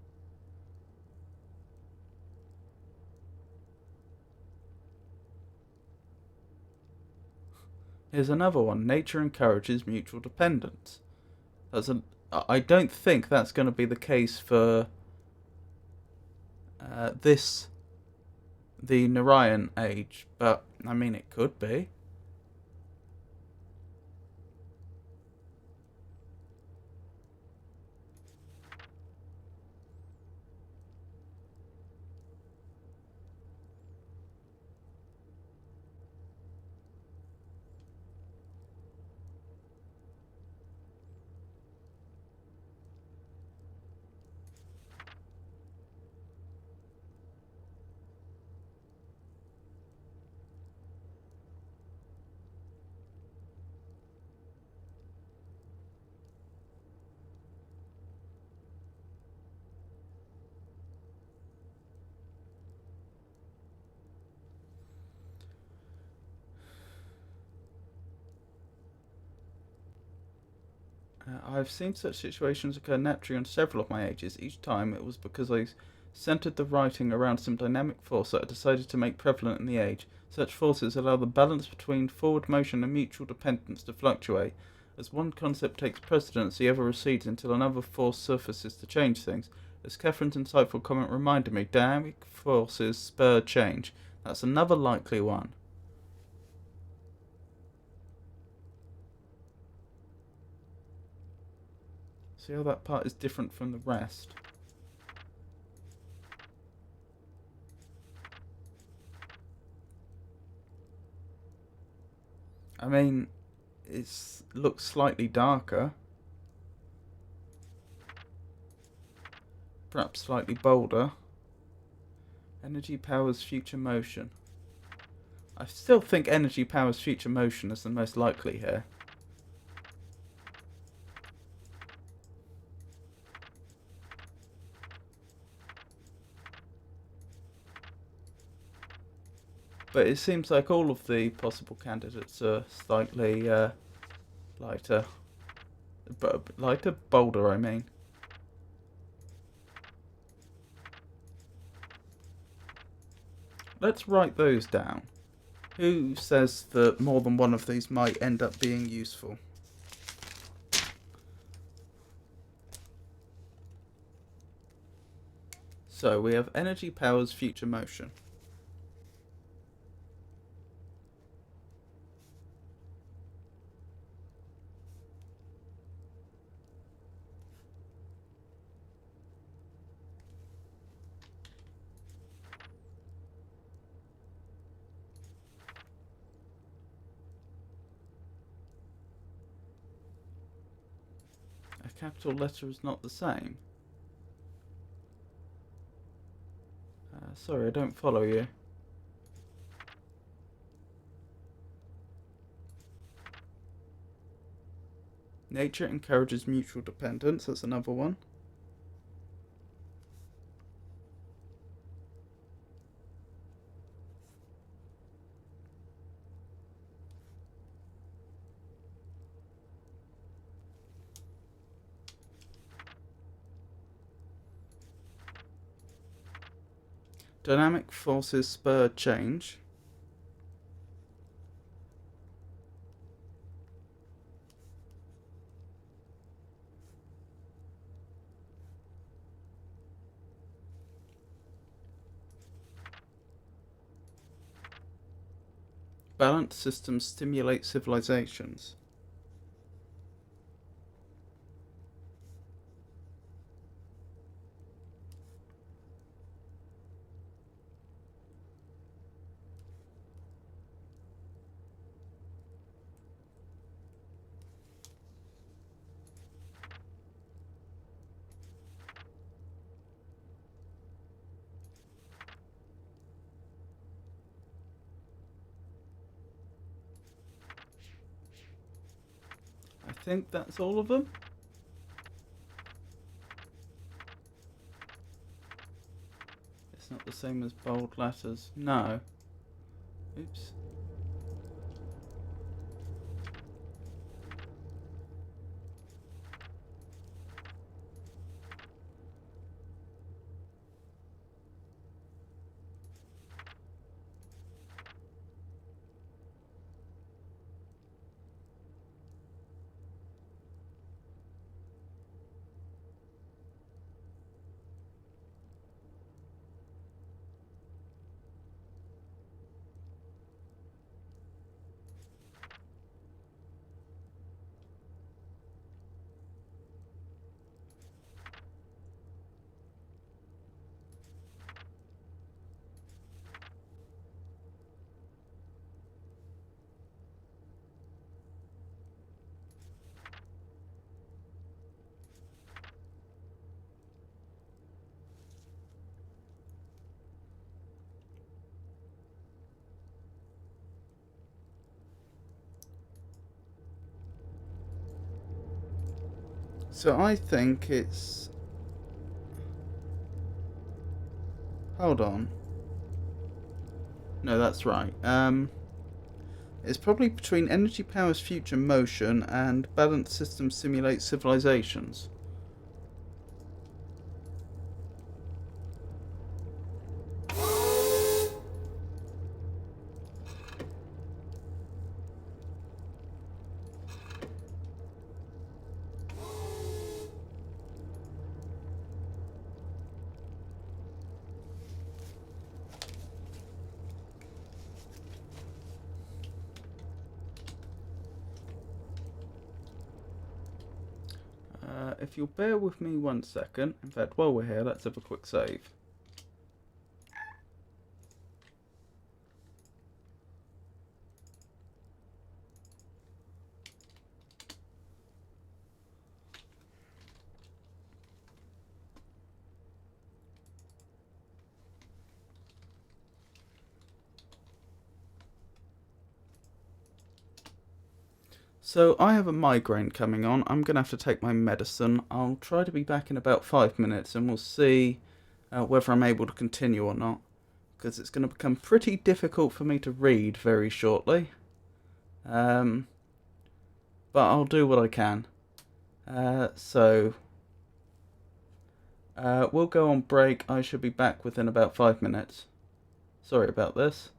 Here's another one. Nature encourages mutual dependence. I don't think that's going to be the case for the Narayan age, but I mean it could be. I've seen such situations occur naturally on several of my ages. Each time it was because I centered the writing around some dynamic force that I decided to make prevalent in the age. Such forces allow the balance between forward motion and mutual dependence to fluctuate. As one concept takes precedence, the other recedes until another force surfaces to change things. As Catherine's insightful comment reminded me, dynamic forces spur change. That's another likely one. See how that part is different from the rest. I mean, it looks slightly darker. Perhaps slightly bolder. Energy powers future motion. I still think energy powers future motion is the most likely here. But it seems like all of the possible candidates are slightly lighter. Bolder, I mean. Let's write those down. Who says that more than one of these might end up being useful? So we have energy powers future motion. A capital letter is not the same. Sorry, I don't follow you. Nature encourages mutual dependence. That's another one. Dynamic forces spur change. Balanced systems stimulate civilizations. I think that's all of them. It's not the same as bold letters. No. Oops. So I think it's... Hold on. No, that's right. It's probably between energy powers future motion and balanced system simulate civilizations. If you'll bear with me 1 second, in fact, while we're here, let's have a quick save. So I have a migraine coming on. I'm going to have to take my medicine. I'll try to be back in about 5 minutes and we'll see whether I'm able to continue or not. Because it's going to become pretty difficult for me to read very shortly. But I'll do what I can. We'll go on break. I should be back within about 5 minutes. Sorry about this.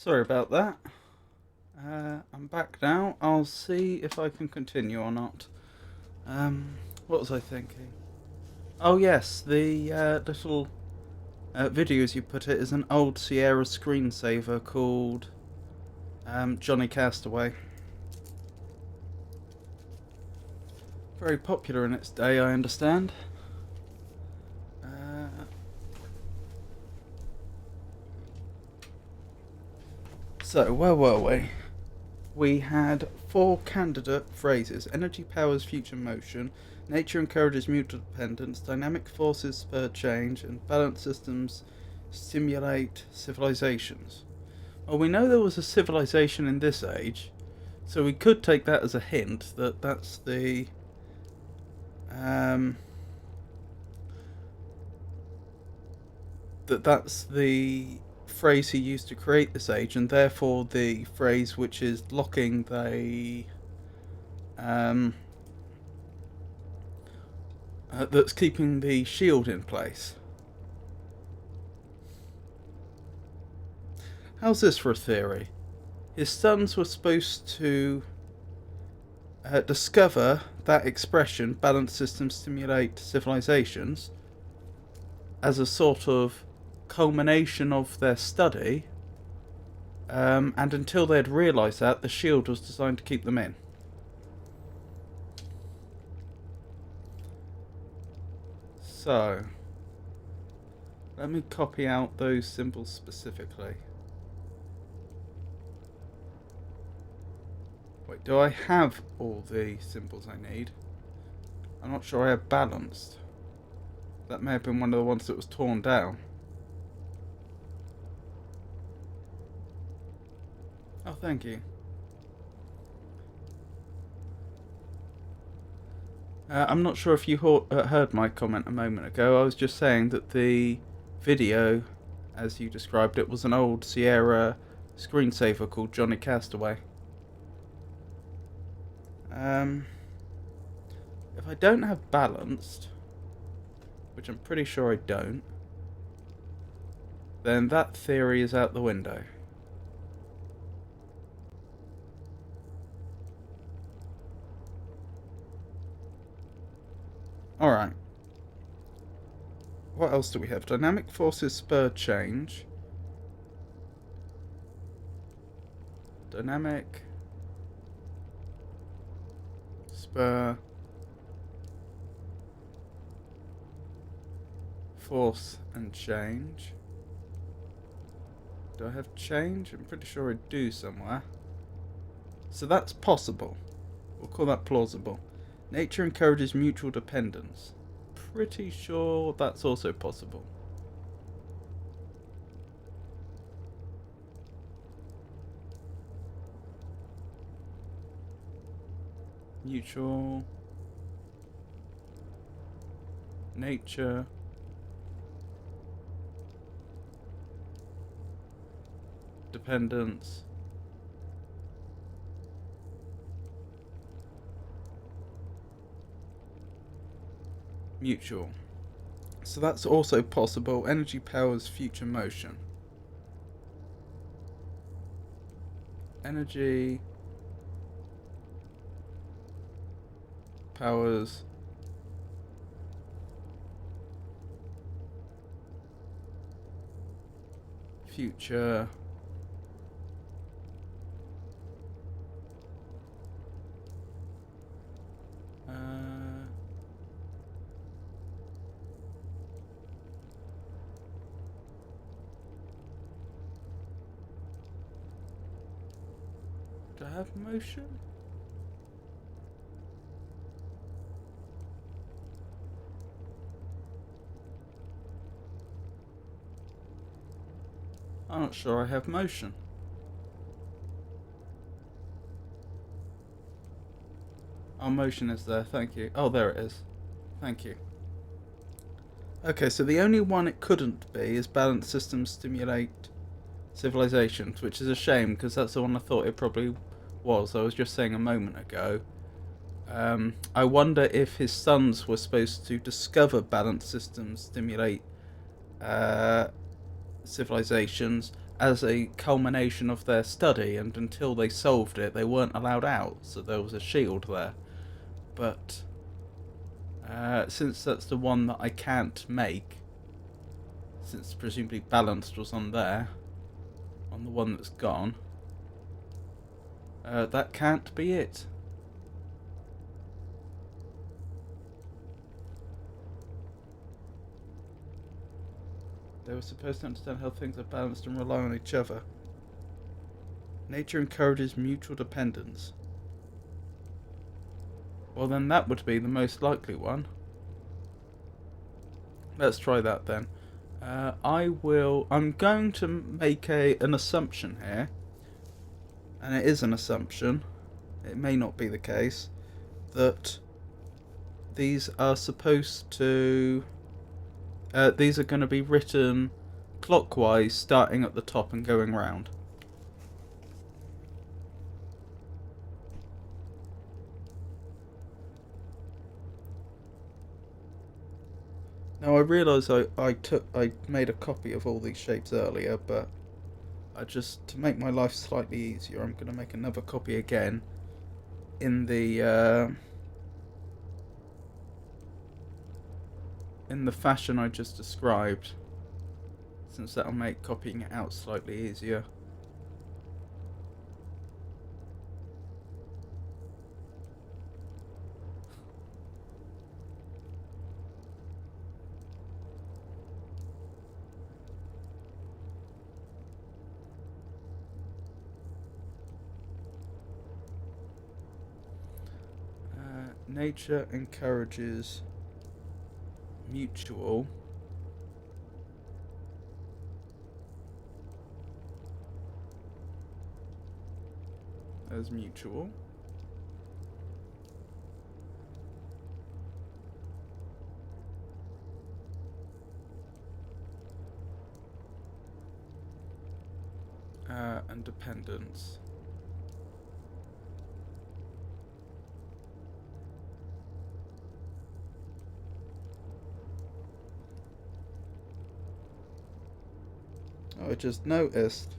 Sorry about that. I'm back now. I'll see if I can continue or not. What was I thinking? Oh yes, the little video, as you put it, is an old Sierra screensaver called Johnny Castaway. Very popular in its day, I understand. So, where were we? We had 4 candidate phrases: energy powers future motion, nature encourages mutual dependence, dynamic forces spur change, and balanced systems stimulate civilizations. Well, we know there was a civilization in this age, so we could take that as a hint that that's the that's the phrase he used to create this age, and therefore the phrase which is locking the that's keeping the shield in place. How's this for a theory? His sons were supposed to discover that expression, balanced systems stimulate civilizations, as a sort of culmination of their study, and until they had realised that, the shield was designed to keep them in. So, let me copy out those symbols specifically. Wait, do I have all the symbols I need? I'm not sure I have balanced. That may have been one of the ones that was torn down. Oh, thank you. I'm not sure if you heard my comment a moment ago. I was just saying that the video, as you described it, was an old Sierra screensaver called Johnny Castaway. If I don't have balanced, which I'm pretty sure I don't, then that theory is out the window. Alright. What else do we have? Dynamic forces spur change. Dynamic spur force and change. Do I have change? I'm pretty sure I do somewhere. So that's possible. We'll call that plausible. Nature encourages mutual dependence. Pretty sure that's also possible. Mutual. Nature. Dependence. Mutual. So that's also possible. Energy powers future motion. Energy powers future do I have motion? I'm not sure I have motion. Oh, motion is there, thank you. Oh, there it is. Thank you. Okay, so the only one it couldn't be is balanced systems stimulate civilizations, which is a shame because that's the one I thought it probably was. I was just saying a moment ago. I wonder if his sons were supposed to discover balanced systems stimulate civilizations, as a culmination of their study, and until they solved it, they weren't allowed out, so there was a shield there. But since that's the one that I can't make, since presumably balanced was on there, on the one that's gone, that can't be it. They were supposed to understand how things are balanced and rely on each other. Nature encourages mutual dependence. Well, then that would be the most likely one. Let's try that then. I'm going to make an assumption here. And it is an assumption. It may not be the case. That these are supposed to... these are going to be written clockwise, starting at the top and going round. Now I realise I made a copy of all these shapes earlier, but to make my life slightly easier, I'm going to make another copy again in the fashion I just described, since that'll make copying it out slightly easier. Nature encourages mutual as mutual and dependence. I just noticed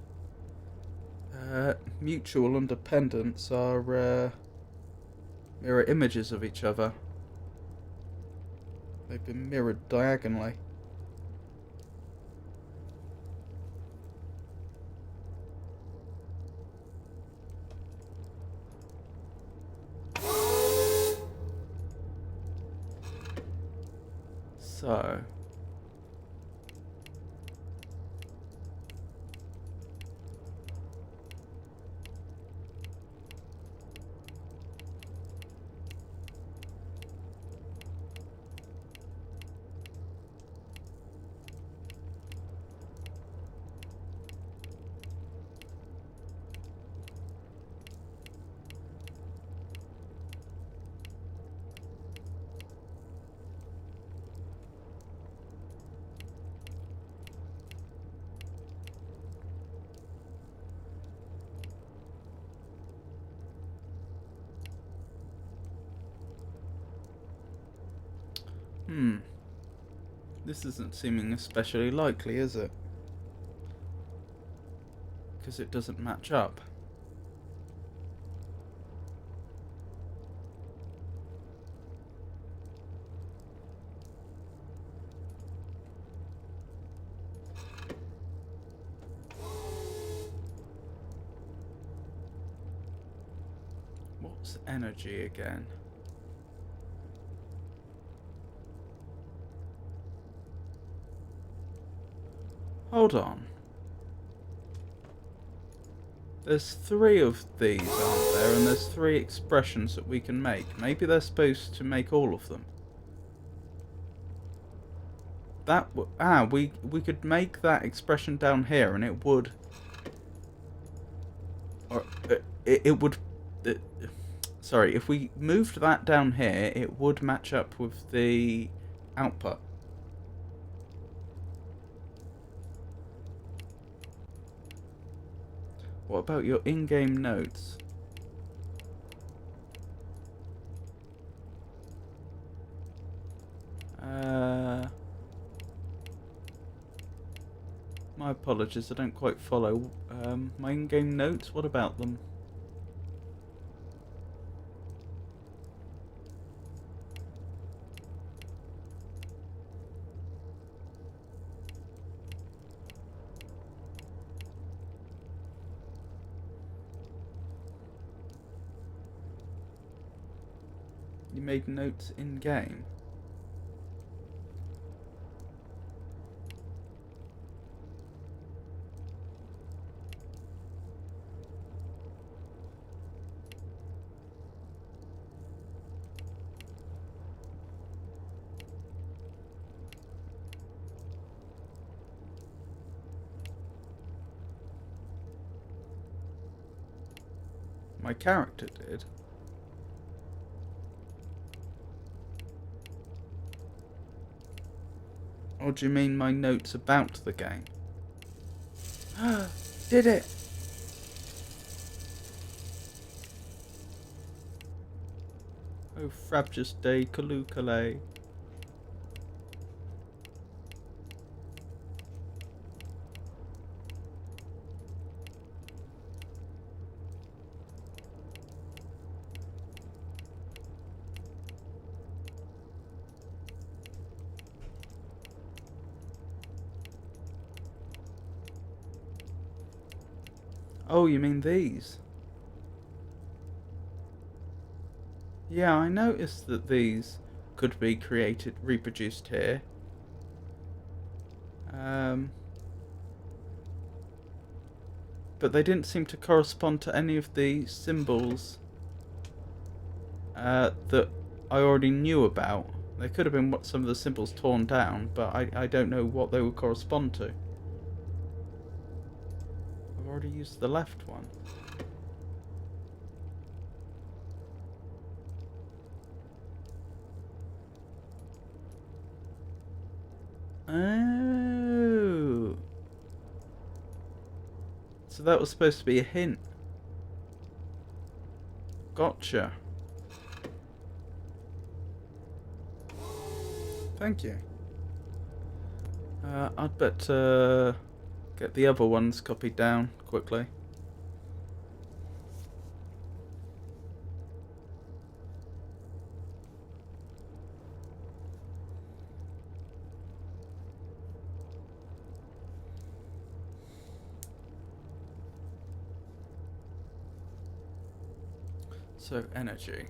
mutual and dependence are mirror images of each other. They've been mirrored diagonally. So this isn't seeming especially likely, is it? Because it doesn't match up. What's energy again? Hold on. There's 3 of these, aren't there? And there's 3 expressions that we can make. Maybe they're supposed to make all of them. We could make that expression down here, and it would... Or, it would... sorry, if we moved that down here, it would match up with the output. What about your in-game notes? My apologies, I don't quite follow. My in-game notes, what about them? You made notes in-game? My character did. Or do you mean my notes about the game? Did it! Oh, frabjous day, Kalukale. Oh, you mean these? Yeah, I noticed that these could be created, reproduced here. But they didn't seem to correspond to any of the symbols that I already knew about. They could have been some of the symbols torn down, but I don't know what they would correspond to. I've already used the left one. Oh. So that was supposed to be a hint. Gotcha. Thank you. I'd better get the other ones copied down quickly. So, energy.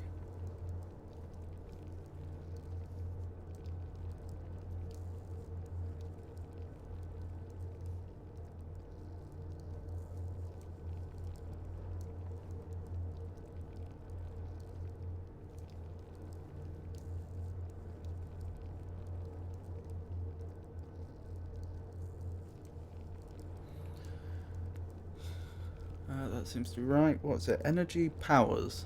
That seems to be right. What's it? Energy powers.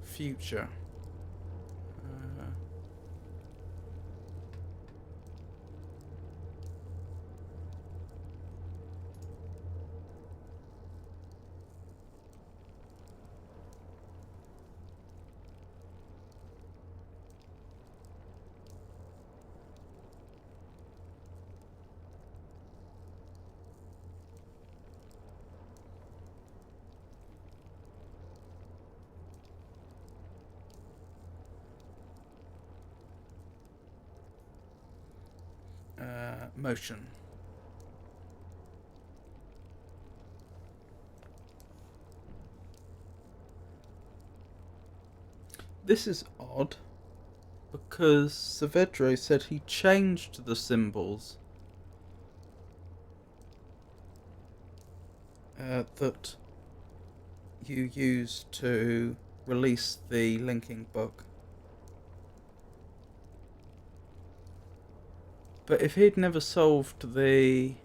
Future. Motion. This is odd, because Saavedro said he changed the symbols that you use to release the linking book. But if he'd never solved the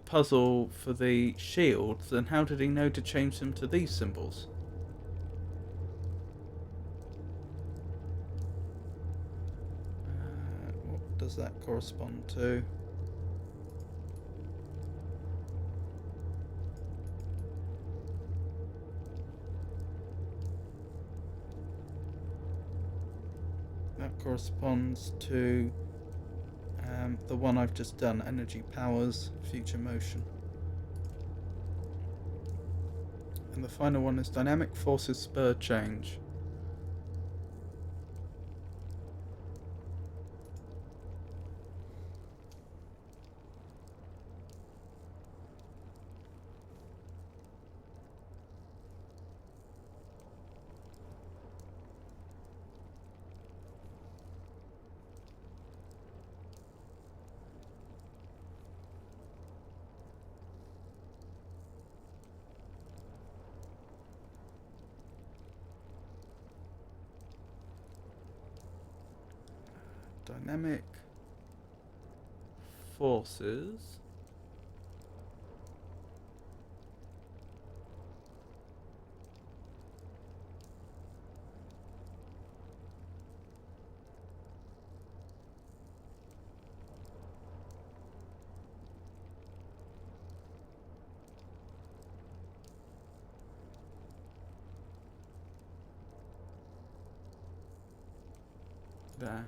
puzzle for the shields, then how did he know to change them to these symbols? What does that correspond to? That corresponds to the one I've just done, energy powers, future motion. And the final one is dynamic forces spur change. Dynamic forces there.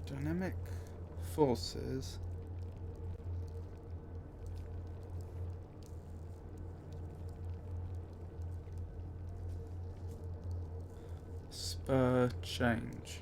Dynamic forces spur change.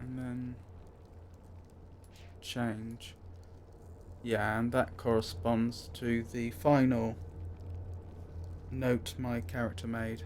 And then change. Yeah, and that corresponds to the final note my character made.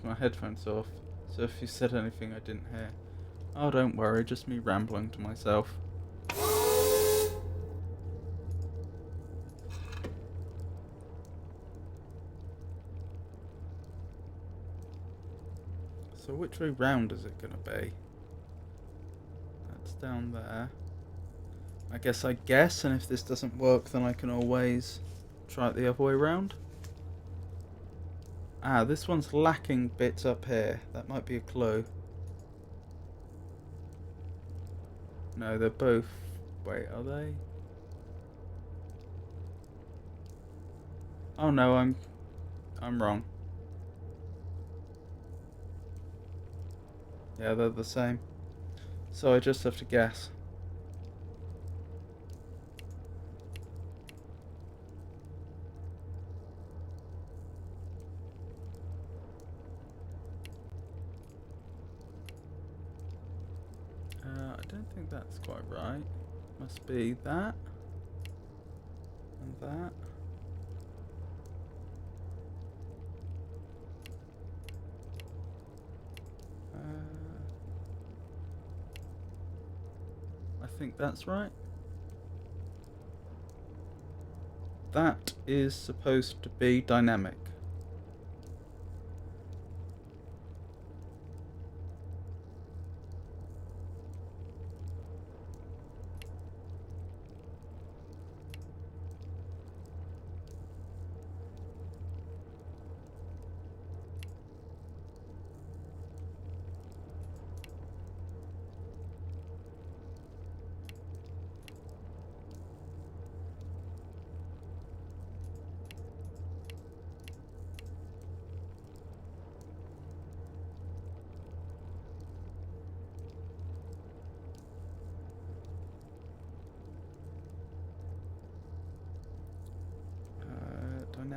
My headphones off, so if you said anything I didn't hear, oh, don't worry, just me rambling to myself. So which way round is it gonna be? That's down there. I guess, and if this doesn't work, then I can always try it the other way round. Ah, this one's lacking bits up here. That might be a clue. No, they're both... Wait, are they? Oh no, I'm wrong. Yeah, they're the same. So I just have to guess. I don't think that's quite right. Must be that. And that. I think that's right. That is supposed to be dynamic.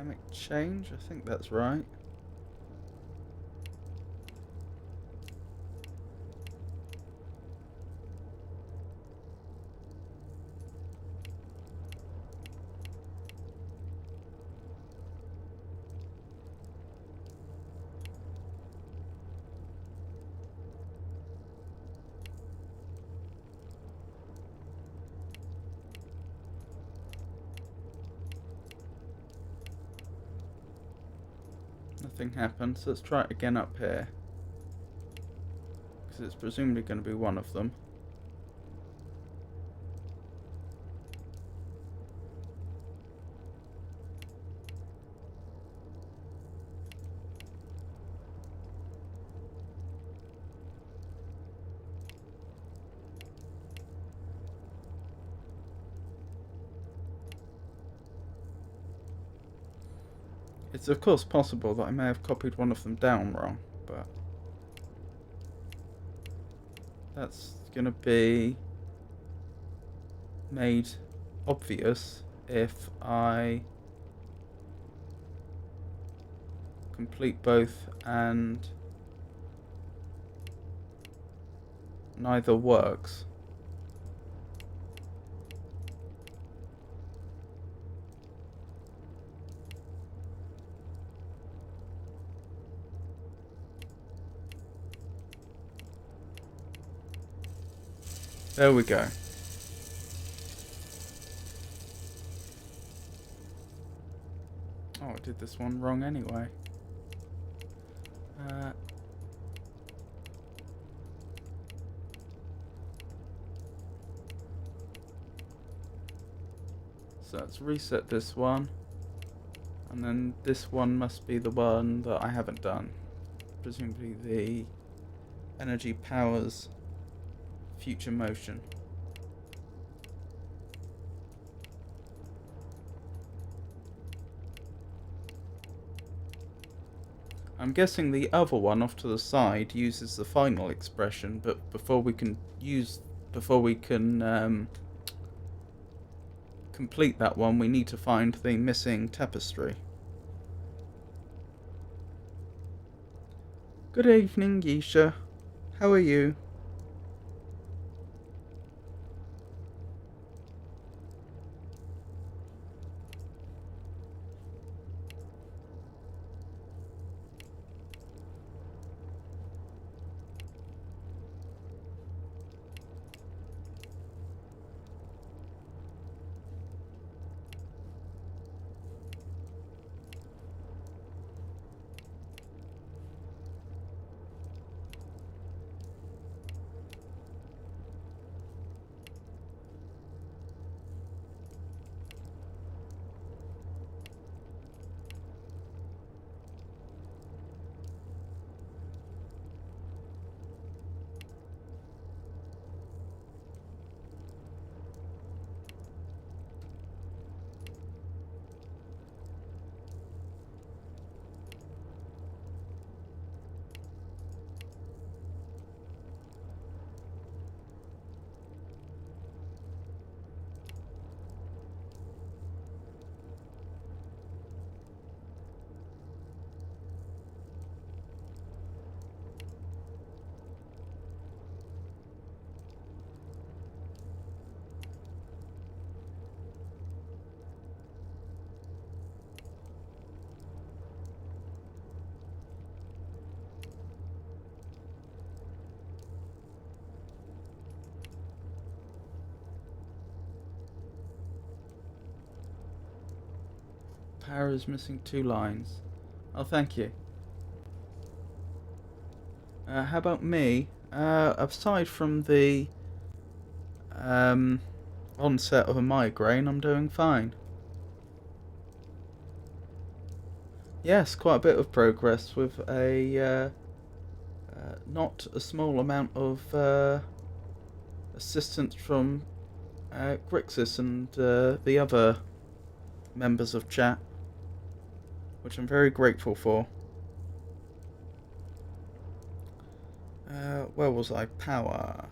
Dynamic change, I think that's right. Nothing happened, so let's try it again up here. Because it's presumably going to be one of them. It's of course possible that I may have copied one of them down wrong, but that's going to be made obvious if I complete both and neither works. There we go. Oh, I did this one wrong anyway. So let's reset this one. And then this one must be the one that I haven't done. Presumably the energy powers future motion. I'm guessing the other one off to the side uses the final expression, but before we can complete that one, we need to find the missing tapestry. Good evening, Yisha. How are you? Power is missing 2 lines. Oh, thank you. How about me? Aside from the onset of a migraine, I'm doing fine. Yes, quite a bit of progress with a not a small amount of assistance from Grixis and the other members of chat, which I'm very grateful for. Where was I? Power.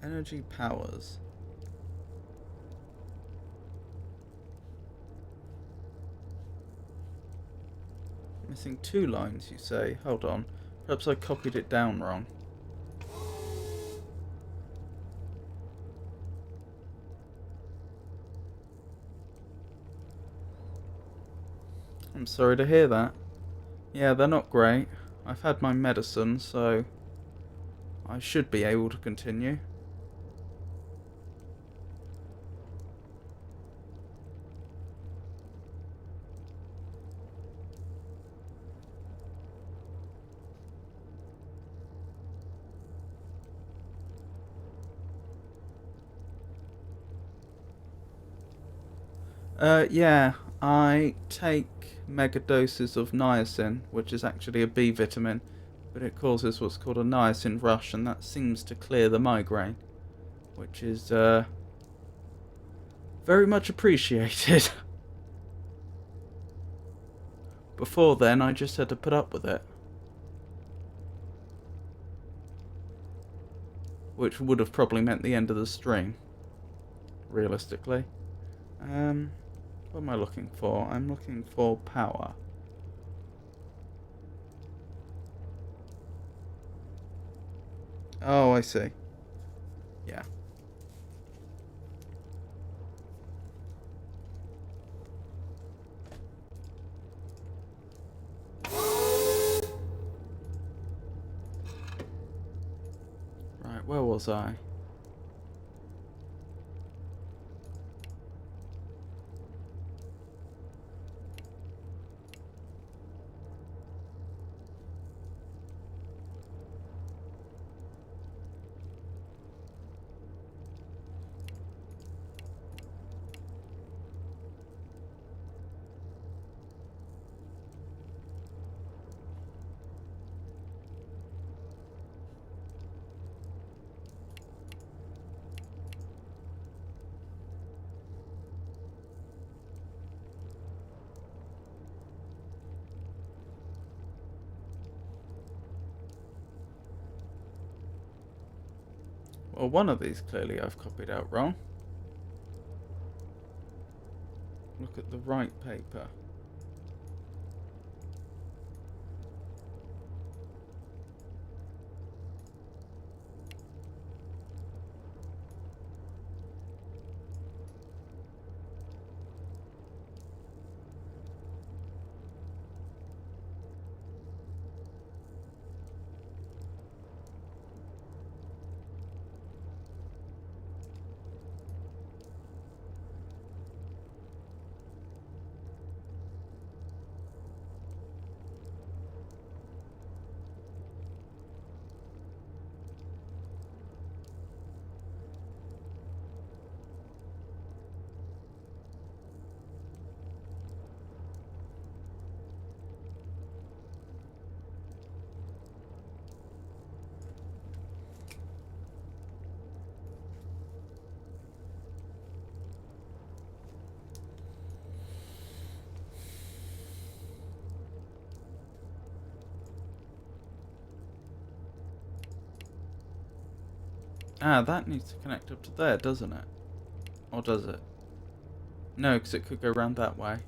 Energy powers. Missing 2 lines, you say? Hold on. Perhaps I copied it down wrong. I'm sorry to hear that. Yeah, they're not great. I've had my medicine, so I should be able to continue. Yeah, I take mega doses of niacin, which is actually a B vitamin, but it causes what's called a niacin rush, and that seems to clear the migraine, which is very much appreciated. Before then, I just had to put up with it, which would have probably meant the end of the stream, realistically. What am I looking for? I'm looking for power. Oh, I see. Yeah. Right, where was I? Well, one of these clearly I've copied out wrong. Look at the right paper. Ah, that needs to connect up to there, doesn't it? Or does it? No, because it could go round that way.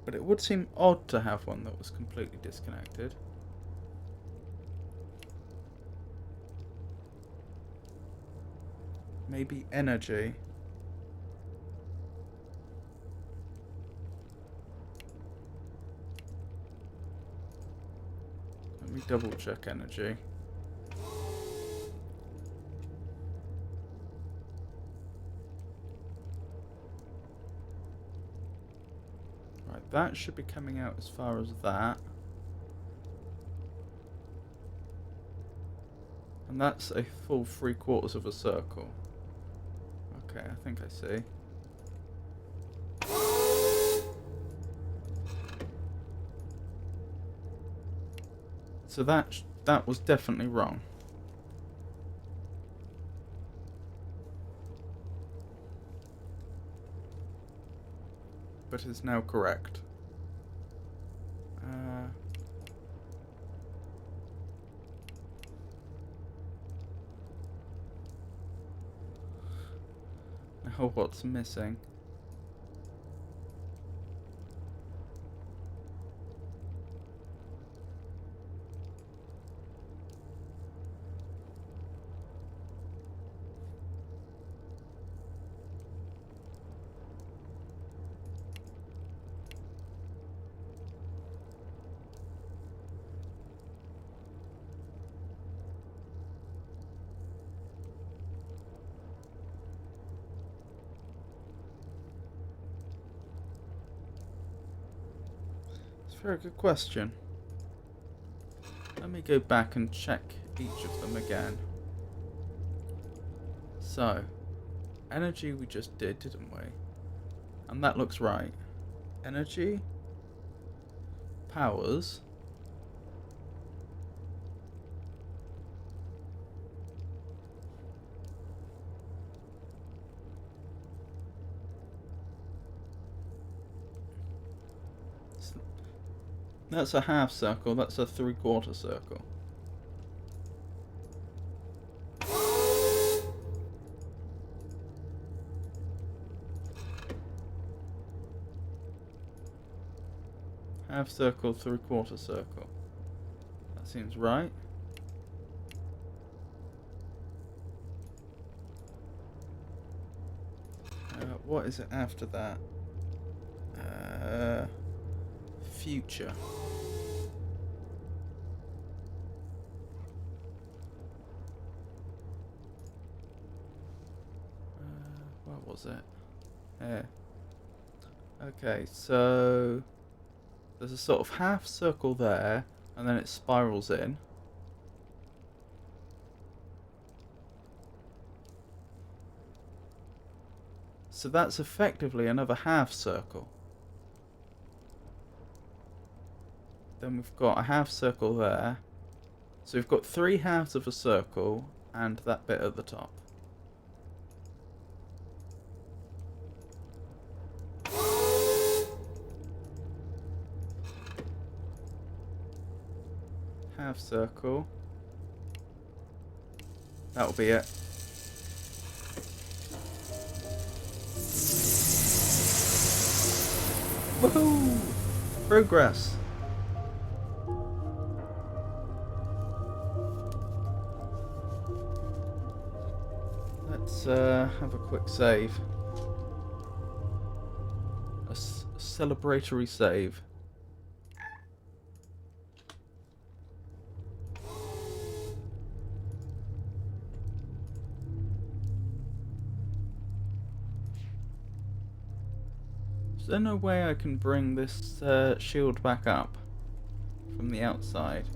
But it would seem odd to have one that was completely disconnected. Maybe energy. Let me double check energy. Right, that should be coming out as far as that. And that's a full 3/4 of a circle. Okay, I think I see. So that was definitely wrong. But is now correct. Now what's missing? very good question. Let me go back and check each of them again. So, energy we just did, didn't we? And that looks right. Energy, powers, that's a half circle, that's a 3/4 circle. Half circle, 3/4 circle. That seems right. What is it after that? Future. What was it? Okay, so there's a sort of half circle there, and then it spirals in. So that's effectively another half circle. Then we've got a half circle there. So we've got 3 halves of a circle and that bit at the top. Half circle. That'll be it. Woohoo! Progress. Let's have a quick save. A celebratory save. Is there no way I can bring this shield back up from the outside?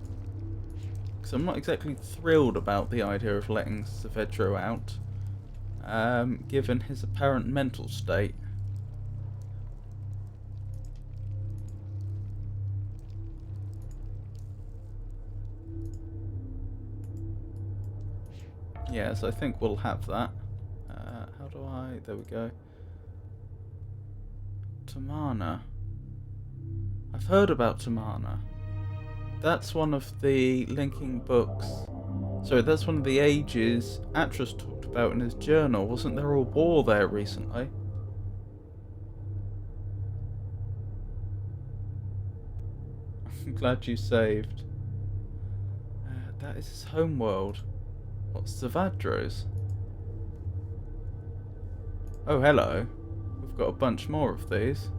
Because I'm not exactly thrilled about the idea of letting Saavedro out, given his apparent mental state. Yes, I think we'll have that. How do I... There we go. Tamana. I've heard about Tamana. That's one of the linking books. Sorry, that's one of the ages Atros talked about in his journal. Wasn't there a war there recently? I'm glad you saved. That is his homeworld. What's Saavedro's? Oh, hello. We've got a bunch more of these.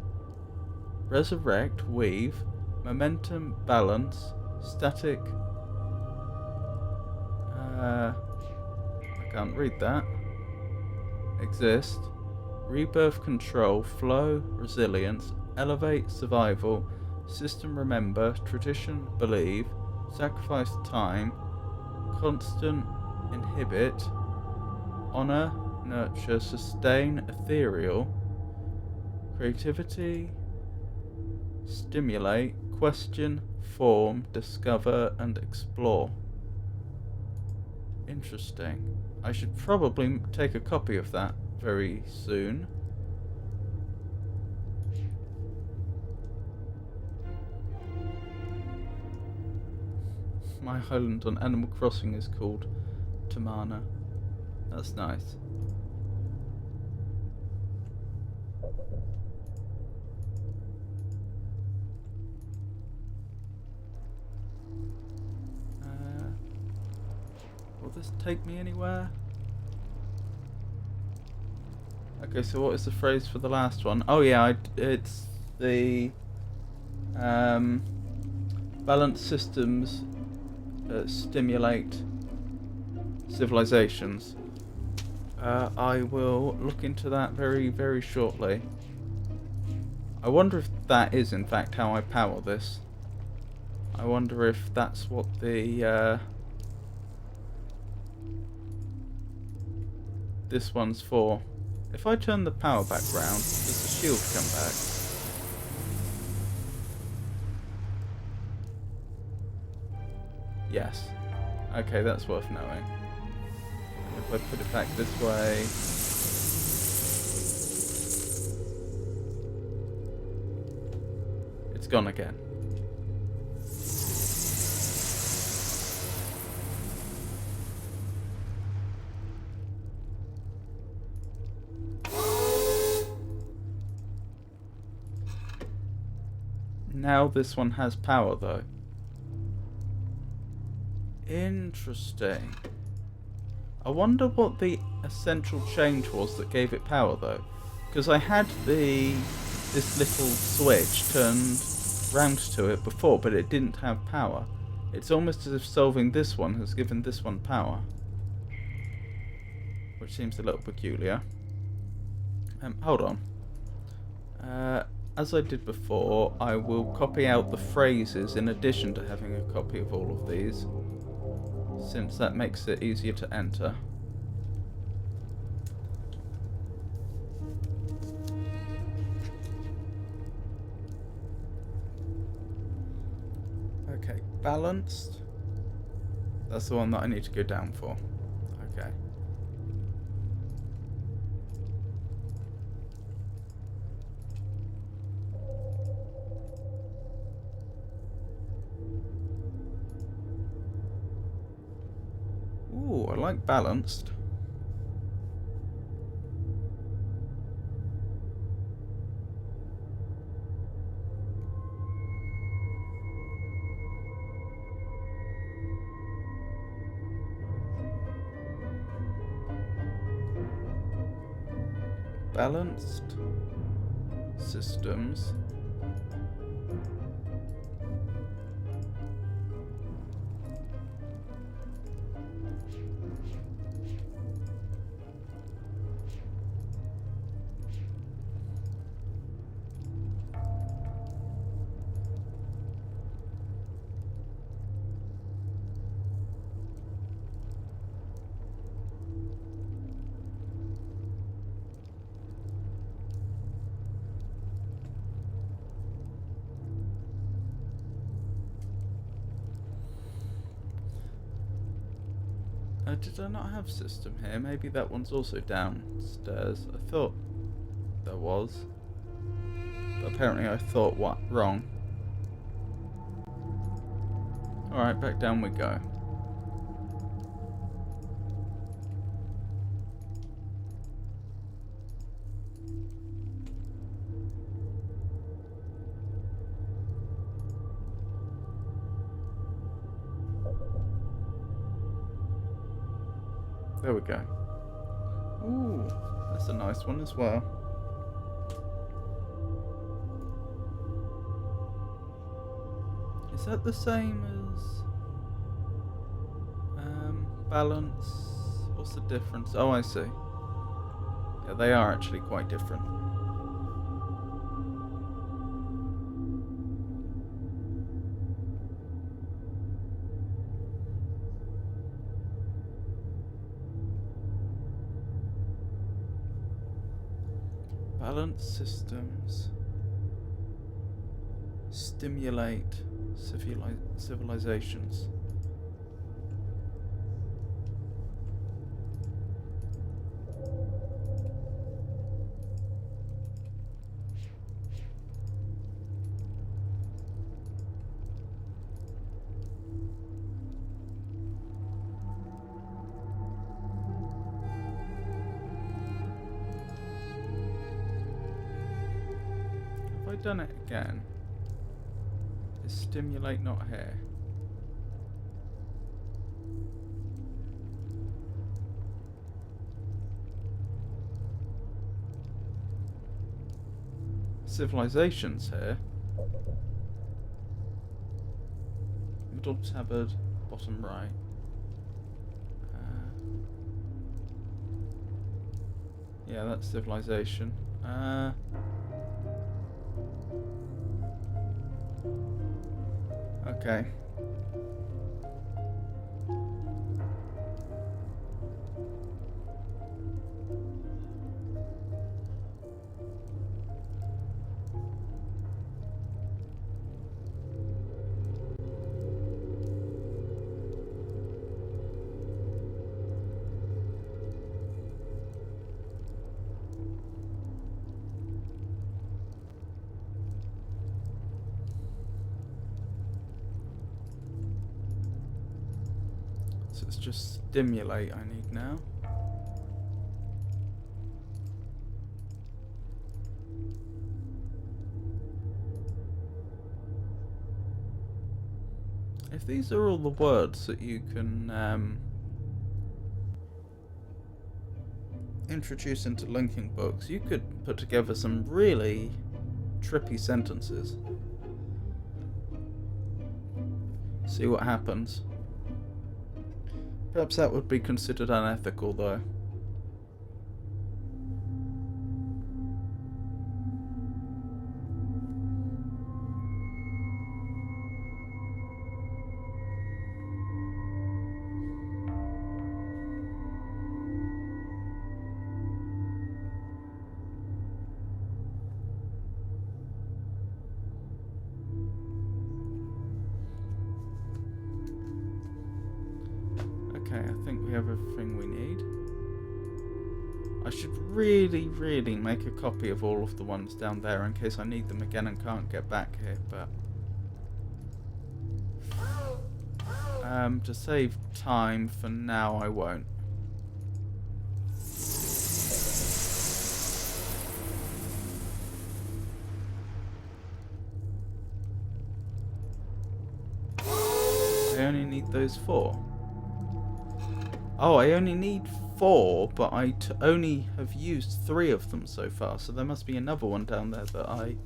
Resurrect, weave, momentum, balance, static. I can't read that. Exist, rebirth, control, flow, resilience, elevate, survival, system, remember, tradition, believe, sacrifice, time, constant, inhibit, honor, nurture, sustain, ethereal, creativity, stimulate, question, form, discover, and explore. Interesting. I should probably take a copy of that very soon. My island on Animal Crossing is called Tamana. That's nice. Will this take me anywhere? Okay, so what is the phrase for the last one? Oh yeah, it's the balanced systems stimulate civilizations. I will look into that very, very shortly. I wonder if that is in fact how I power this. I wonder if that's what the this one's for. If I turn the power back round, does the shield come back? Yes. Okay, that's worth knowing. If I put it back this way... it's gone again. Now this one has power though. Interesting. I wonder what the essential change was that gave it power though. Because I had this little switch turned round to it before, but it didn't have power. It's almost as if solving this one has given this one power. Which seems a little peculiar. Hold on. As I did before, I will copy out the phrases in addition to having a copy of all of these, since that makes it easier to enter. Okay, balanced. That's the one that I need to go down for. Okay. Ooh, I like balanced. Balanced systems. Did I not have system here? Maybe that one's also downstairs. I thought there was. But apparently I thought what? Wrong. Alright, back down we go. There we go. Ooh, that's a nice one as well. Is that the same as balance? What's the difference? Oh, I see. Yeah, they are actually quite different. Balance systems stimulate civilizations. Have I done it again? Is stimulate not here? Civilizations here. Middle tabard, bottom right. Yeah, that's civilization. Okay. So it's just stimulate I need now. If these are all the words that you can introduce into linking books, you could put together some really trippy sentences. See what happens. Perhaps that would be considered unethical, though. Okay, I think we have everything we need. I should really make a copy of all of the ones down there in case I need them again and can't get back here, but to save time for now I won't. I only need those 4. Oh, I only need 4, but I only have used 3 of them so far, so there must be another one down there that I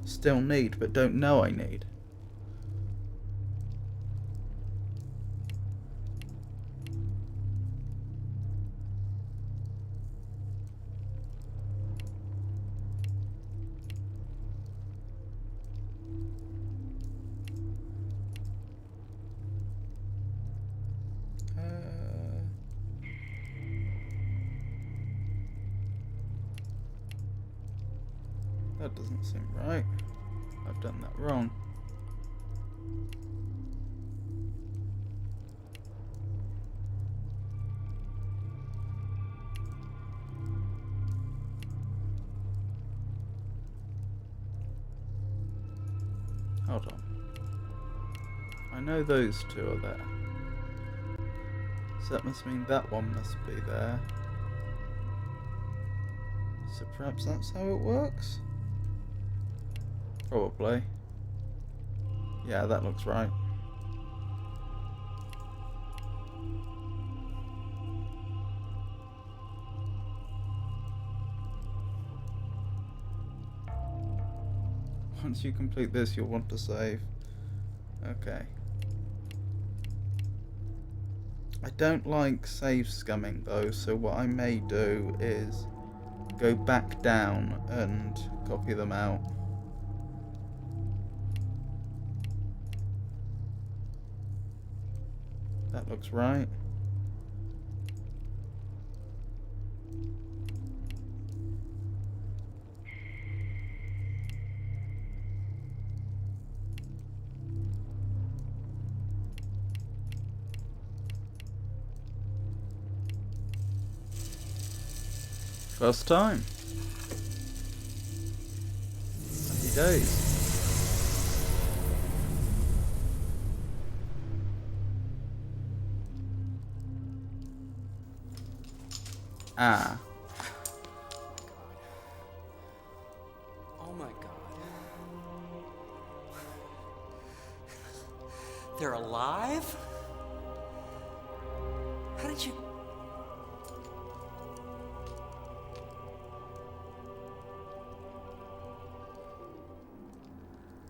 still need, but don't know I need. That doesn't seem right. I've done that wrong. Hold on. I know those 2 are there. So that must mean that one must be there. So perhaps that's how it works? Probably. Yeah, that looks right. Once you complete this, you'll want to save. Okay. I don't like save scumming though, so what I may do is go back down and copy them out. That looks right. First time. Happy days. Ah. Oh my god. They're alive? How did you...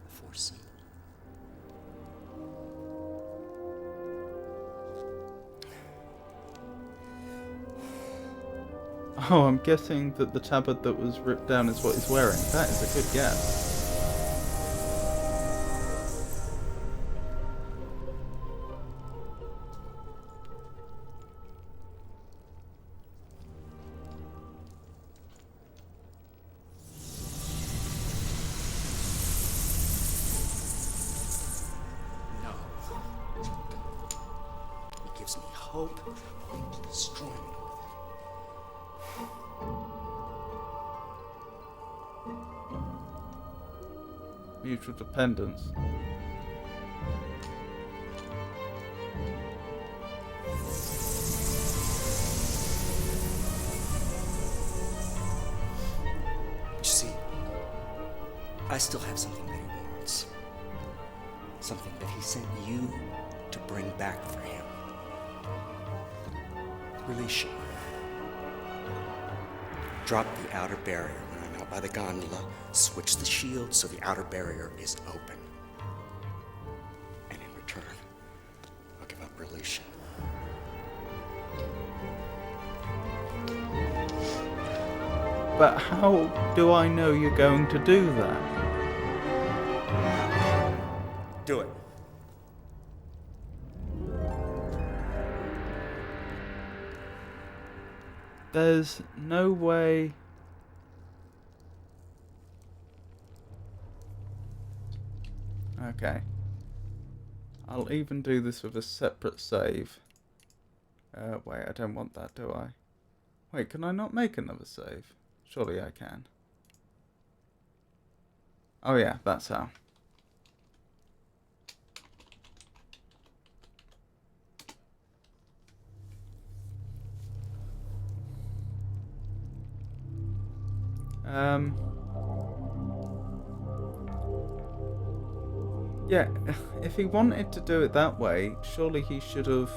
The Force symbol. Oh, I'm guessing that the tabard that was ripped down is what he's wearing. That is a good guess. hope to destroy me. Mutual dependence. You see, I still have something that he wants. Something that he sent you to bring back for him. Release him. Drop the outer barrier when I'm out by the gondola. Switch the shield so the outer barrier is open. And in return, I'll give up Relisha. But how do I know you're going to do that? Do it. There's no way... Okay. I'll even do this with a separate save. Wait, I don't want that, do I? Wait, can I not make another save? Surely I can. Oh yeah, that's how. Yeah, if he wanted to do it that way, surely he should have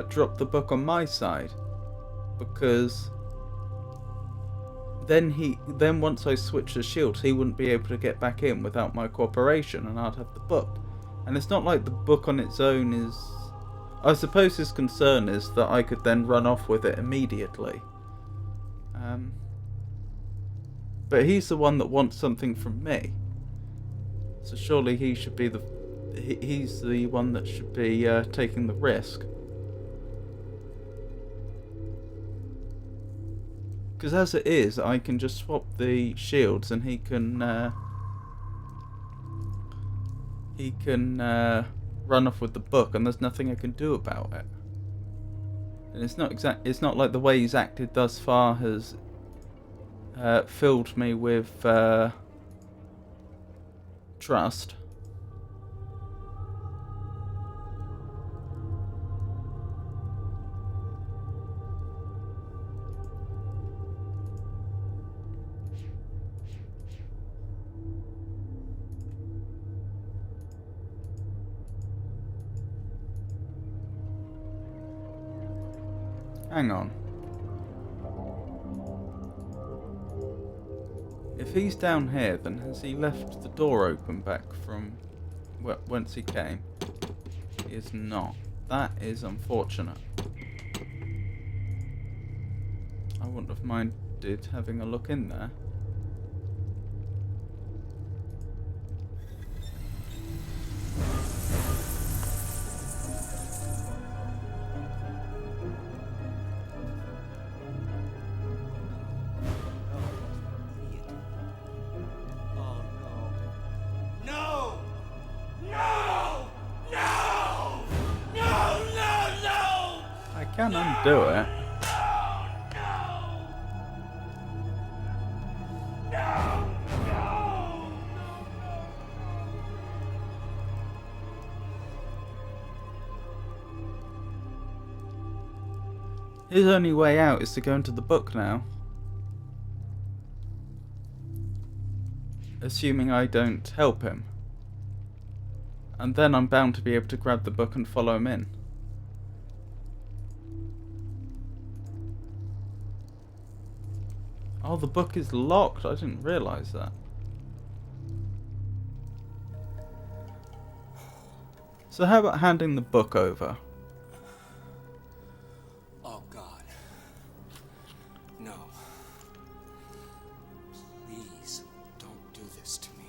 dropped the book on my side, because then once I switch the shields, he wouldn't be able to get back in without my cooperation, and I'd have the book. And it's not like the book on its own is... I suppose his concern is that I could then run off with it immediately. But he's the one that wants something from me. So surely he should be he's the one that should be taking the risk. Because as it is, I can just swap the shields and he can run off with the book, and there's nothing I can do about it. And it's not like the way he's acted thus far has filled me with trust. Hang on. If he's down here, then has he left the door open back from whence he came? He is not. That is unfortunate. I wouldn't have minded having a look in there. I can undo it. His only way out is to go into the book now. Assuming I don't help him. And then I'm bound to be able to grab the book and follow him in. Oh, the book is locked. I didn't realise that. So how about handing the book over? Oh, God. No. Please don't do this to me.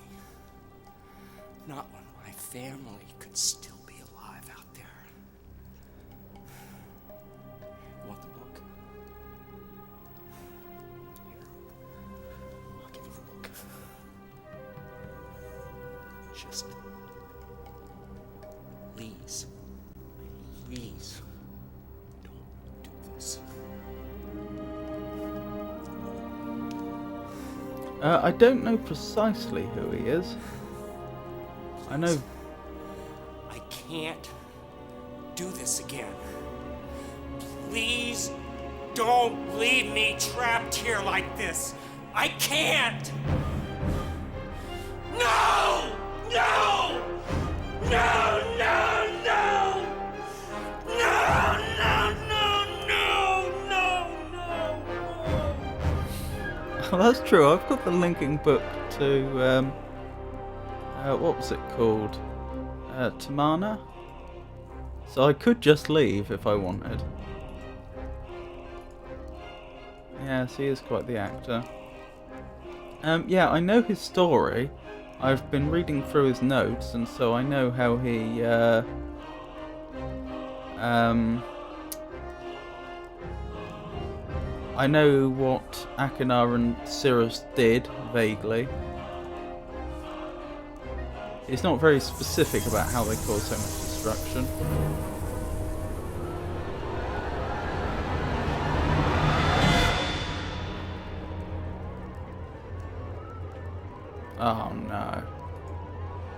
Not when my family could still be alive out there. You want the book? Here. I'll give you the book. Just... Please. I don't know precisely who he is. I know... I can't do this again. Please don't leave me trapped here like this. I can't! No! No! No, no, no! No, no, no, no, no, no, no! Oh, that's true. I've got the linking book to, what was it called? Tamana? So I could just leave if I wanted. Yes, he is quite the actor. Yeah, I know his story. I've been reading through his notes, and so I know how he, I know what Akina and Cirrus did, vaguely. It's not very specific about how they caused so much destruction. Oh no.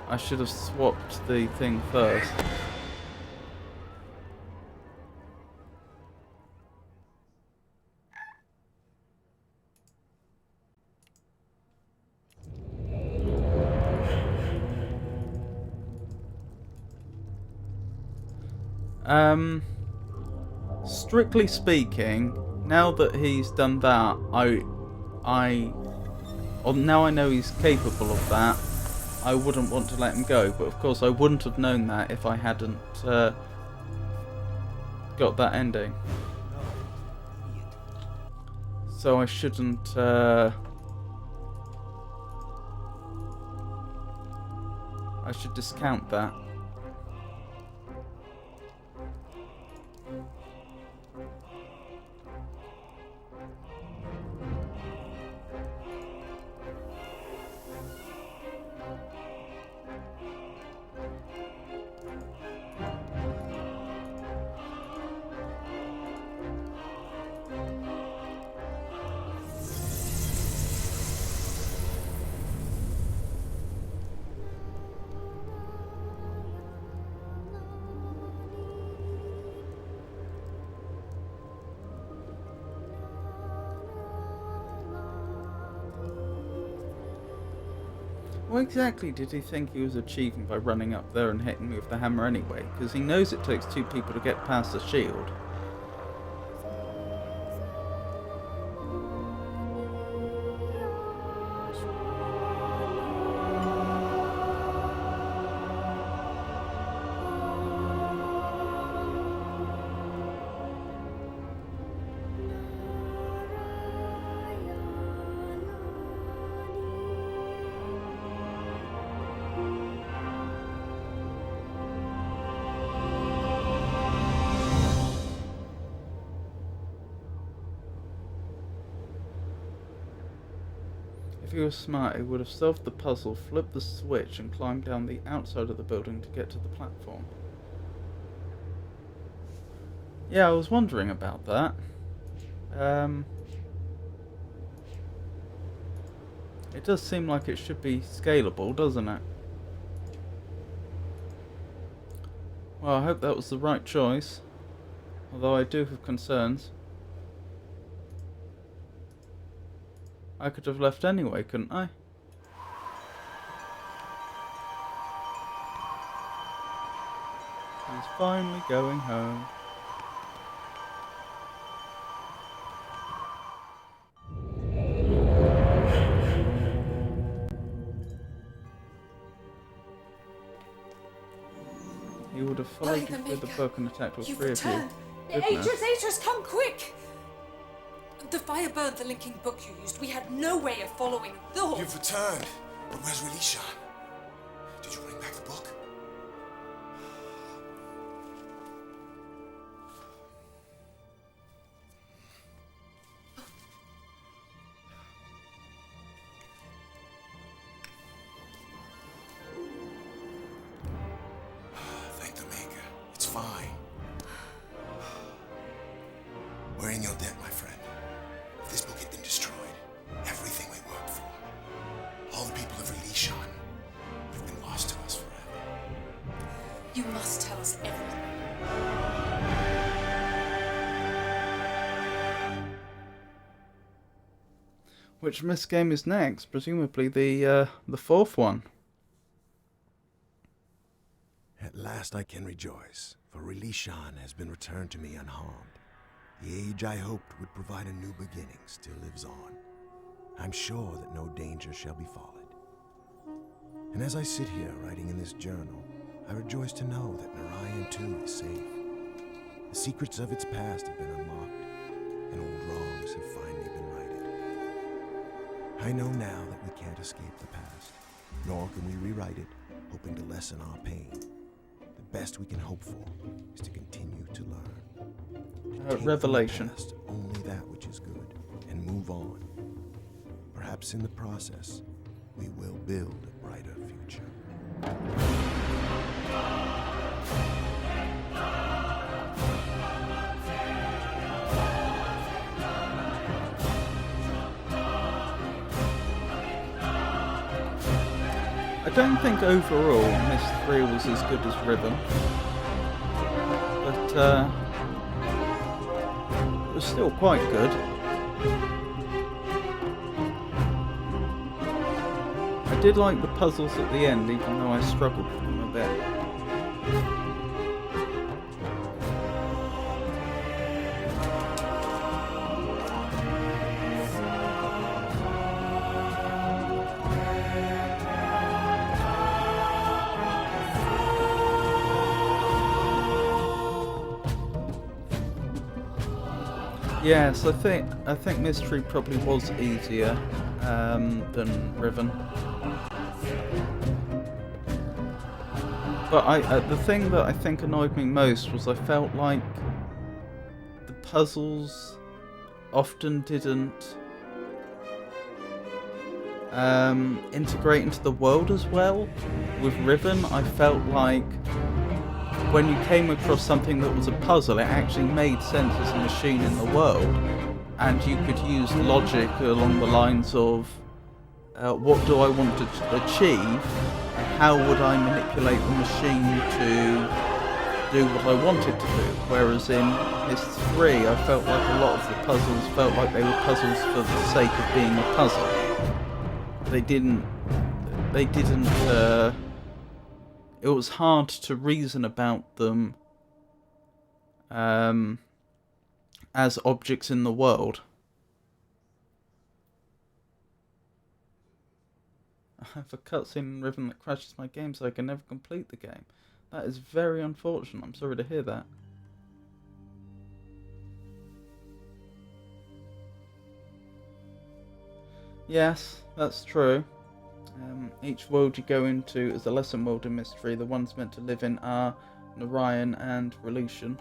I should have swapped the thing first. Strictly speaking, now that he's done that, now I know he's capable of that, I wouldn't want to let him go, but of course I wouldn't have known that if I hadn't got that ending. So I shouldn't I should discount that. What exactly did he think he was achieving by running up there and hitting me with the hammer anyway? Because he knows it takes two people to get past the shield. If he was smart, he would have solved the puzzle, flipped the switch, and climbed down the outside of the building to get to the platform. Yeah, I was wondering about that. It does seem like it should be scalable, doesn't it? Well, I hope that was the right choice. Although I do have concerns. I could have left anyway, couldn't I? He's finally going home. He would have followed you through the book and attacked all three of you. Atris, come quick! The fire burned the linking book you used. We had no way of following the horse. You've returned. But where's Relishan? Did you bring back the book? Thank the Maker. It's fine. We're in your debt, my friend. If this book had been destroyed, everything we worked for Lishan, you've been lost to us forever. You must tell us everything. Which Myst game is next? Presumably the fourth one. At last I can rejoice, for Lishan has been returned to me unharmed. The age I hoped would provide a new beginning still lives on. I'm sure that no danger shall befall it. And as I sit here writing in this journal, I rejoice to know that Narayan too is safe. The secrets of its past have been unlocked, and old wrongs have finally been righted. I know now that we can't escape the past, nor can we rewrite it, hoping to lessen our pain. The best we can hope for is to continue to learn. Take Revelation. from the past only that which is good, and move on. Perhaps in the process, we will build a brighter future. I don't think overall Myst 3 was as good as Ribbon, but it was still quite good. I did like the puzzles at the end, even though I struggled with them a bit. Yes, I think Mystery probably was easier than Riven. But the thing that I think annoyed me most was I felt like the puzzles often didn't integrate into the world as well. With Riven, I felt like when you came across something that was a puzzle, it actually made sense as a machine in the world, and you could use logic along the lines of what do I want to achieve, how would I manipulate the machine to do what I wanted to do. Whereas in Myst 3, I felt like a lot of the puzzles felt like they were puzzles for the sake of being a puzzle. They didn't it was hard to reason about them as objects in the world. I have a cutscene in Riven that crashes my game, so I can never complete the game. That is very unfortunate. I'm sorry to hear that. Yes, that's true. Each world you go into is a lesson world in Mystery. The ones meant to live in are Narayan and Relution.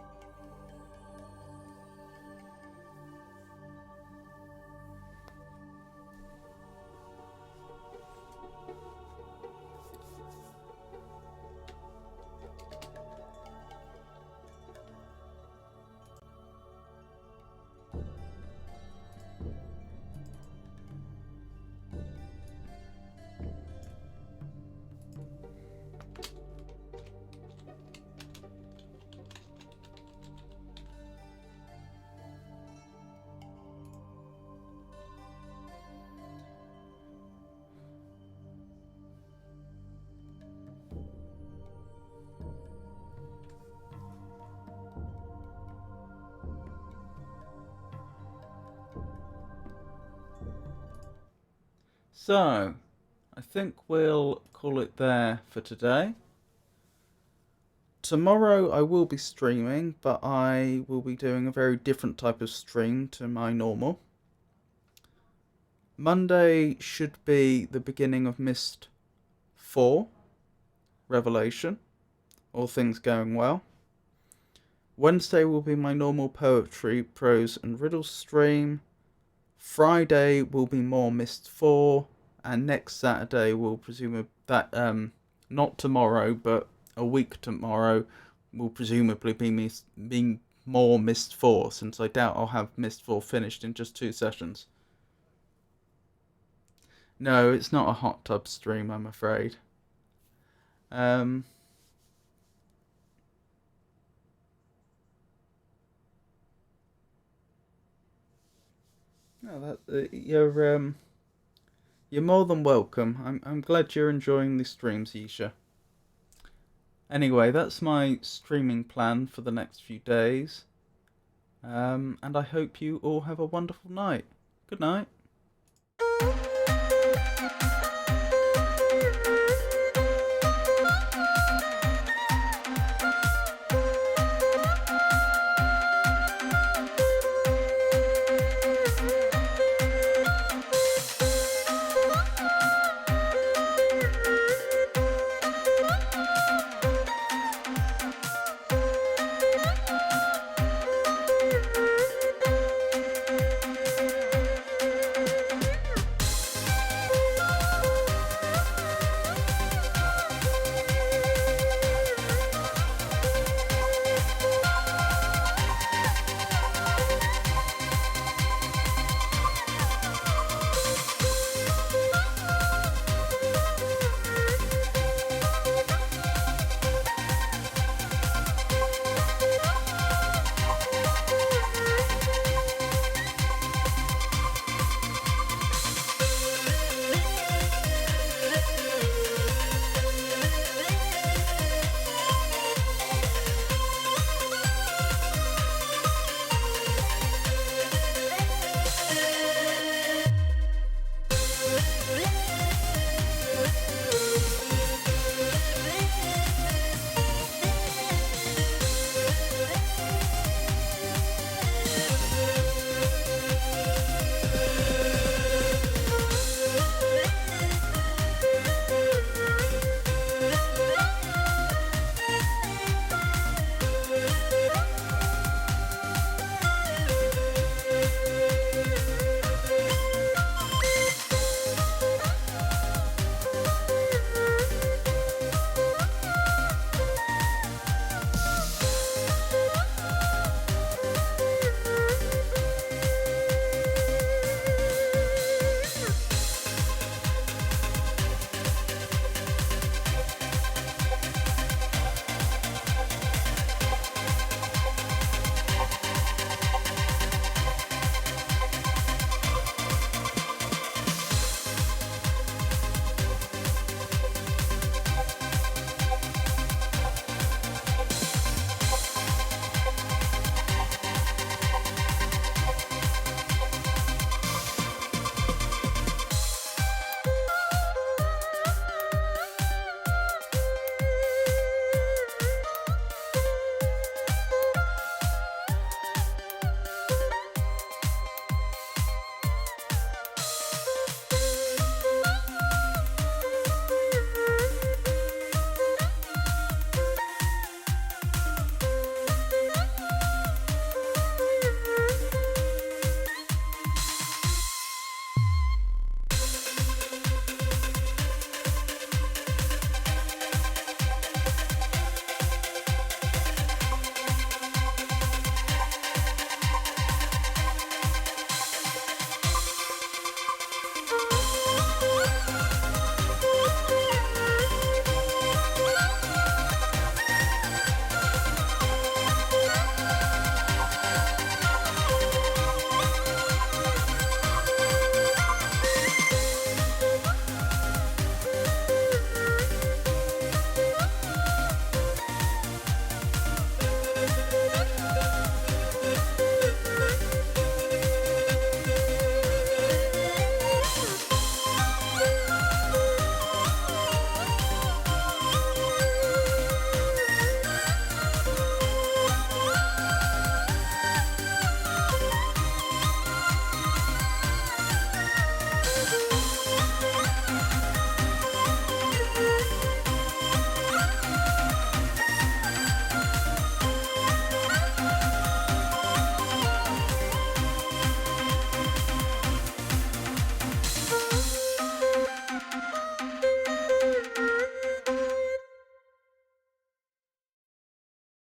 So, I think we'll call it there for today. Tomorrow I will be streaming, but I will be doing a very different type of stream to my normal. Monday should be the beginning of Myst 4, Revelation, all things going well. Wednesday will be my normal poetry, prose and riddles stream. Friday will be more Myst 4, and next Saturday will presume that not tomorrow, but a week tomorrow will presumably be more Myst 4, since I doubt I'll have Myst 4 finished in just 2 sessions. No, it's not a hot tub stream, I'm afraid. Um, no, you're more than welcome. I'm glad you're enjoying the streams, Yisha. Anyway, that's my streaming plan for the next few days. And I hope you all have a wonderful night. Good night.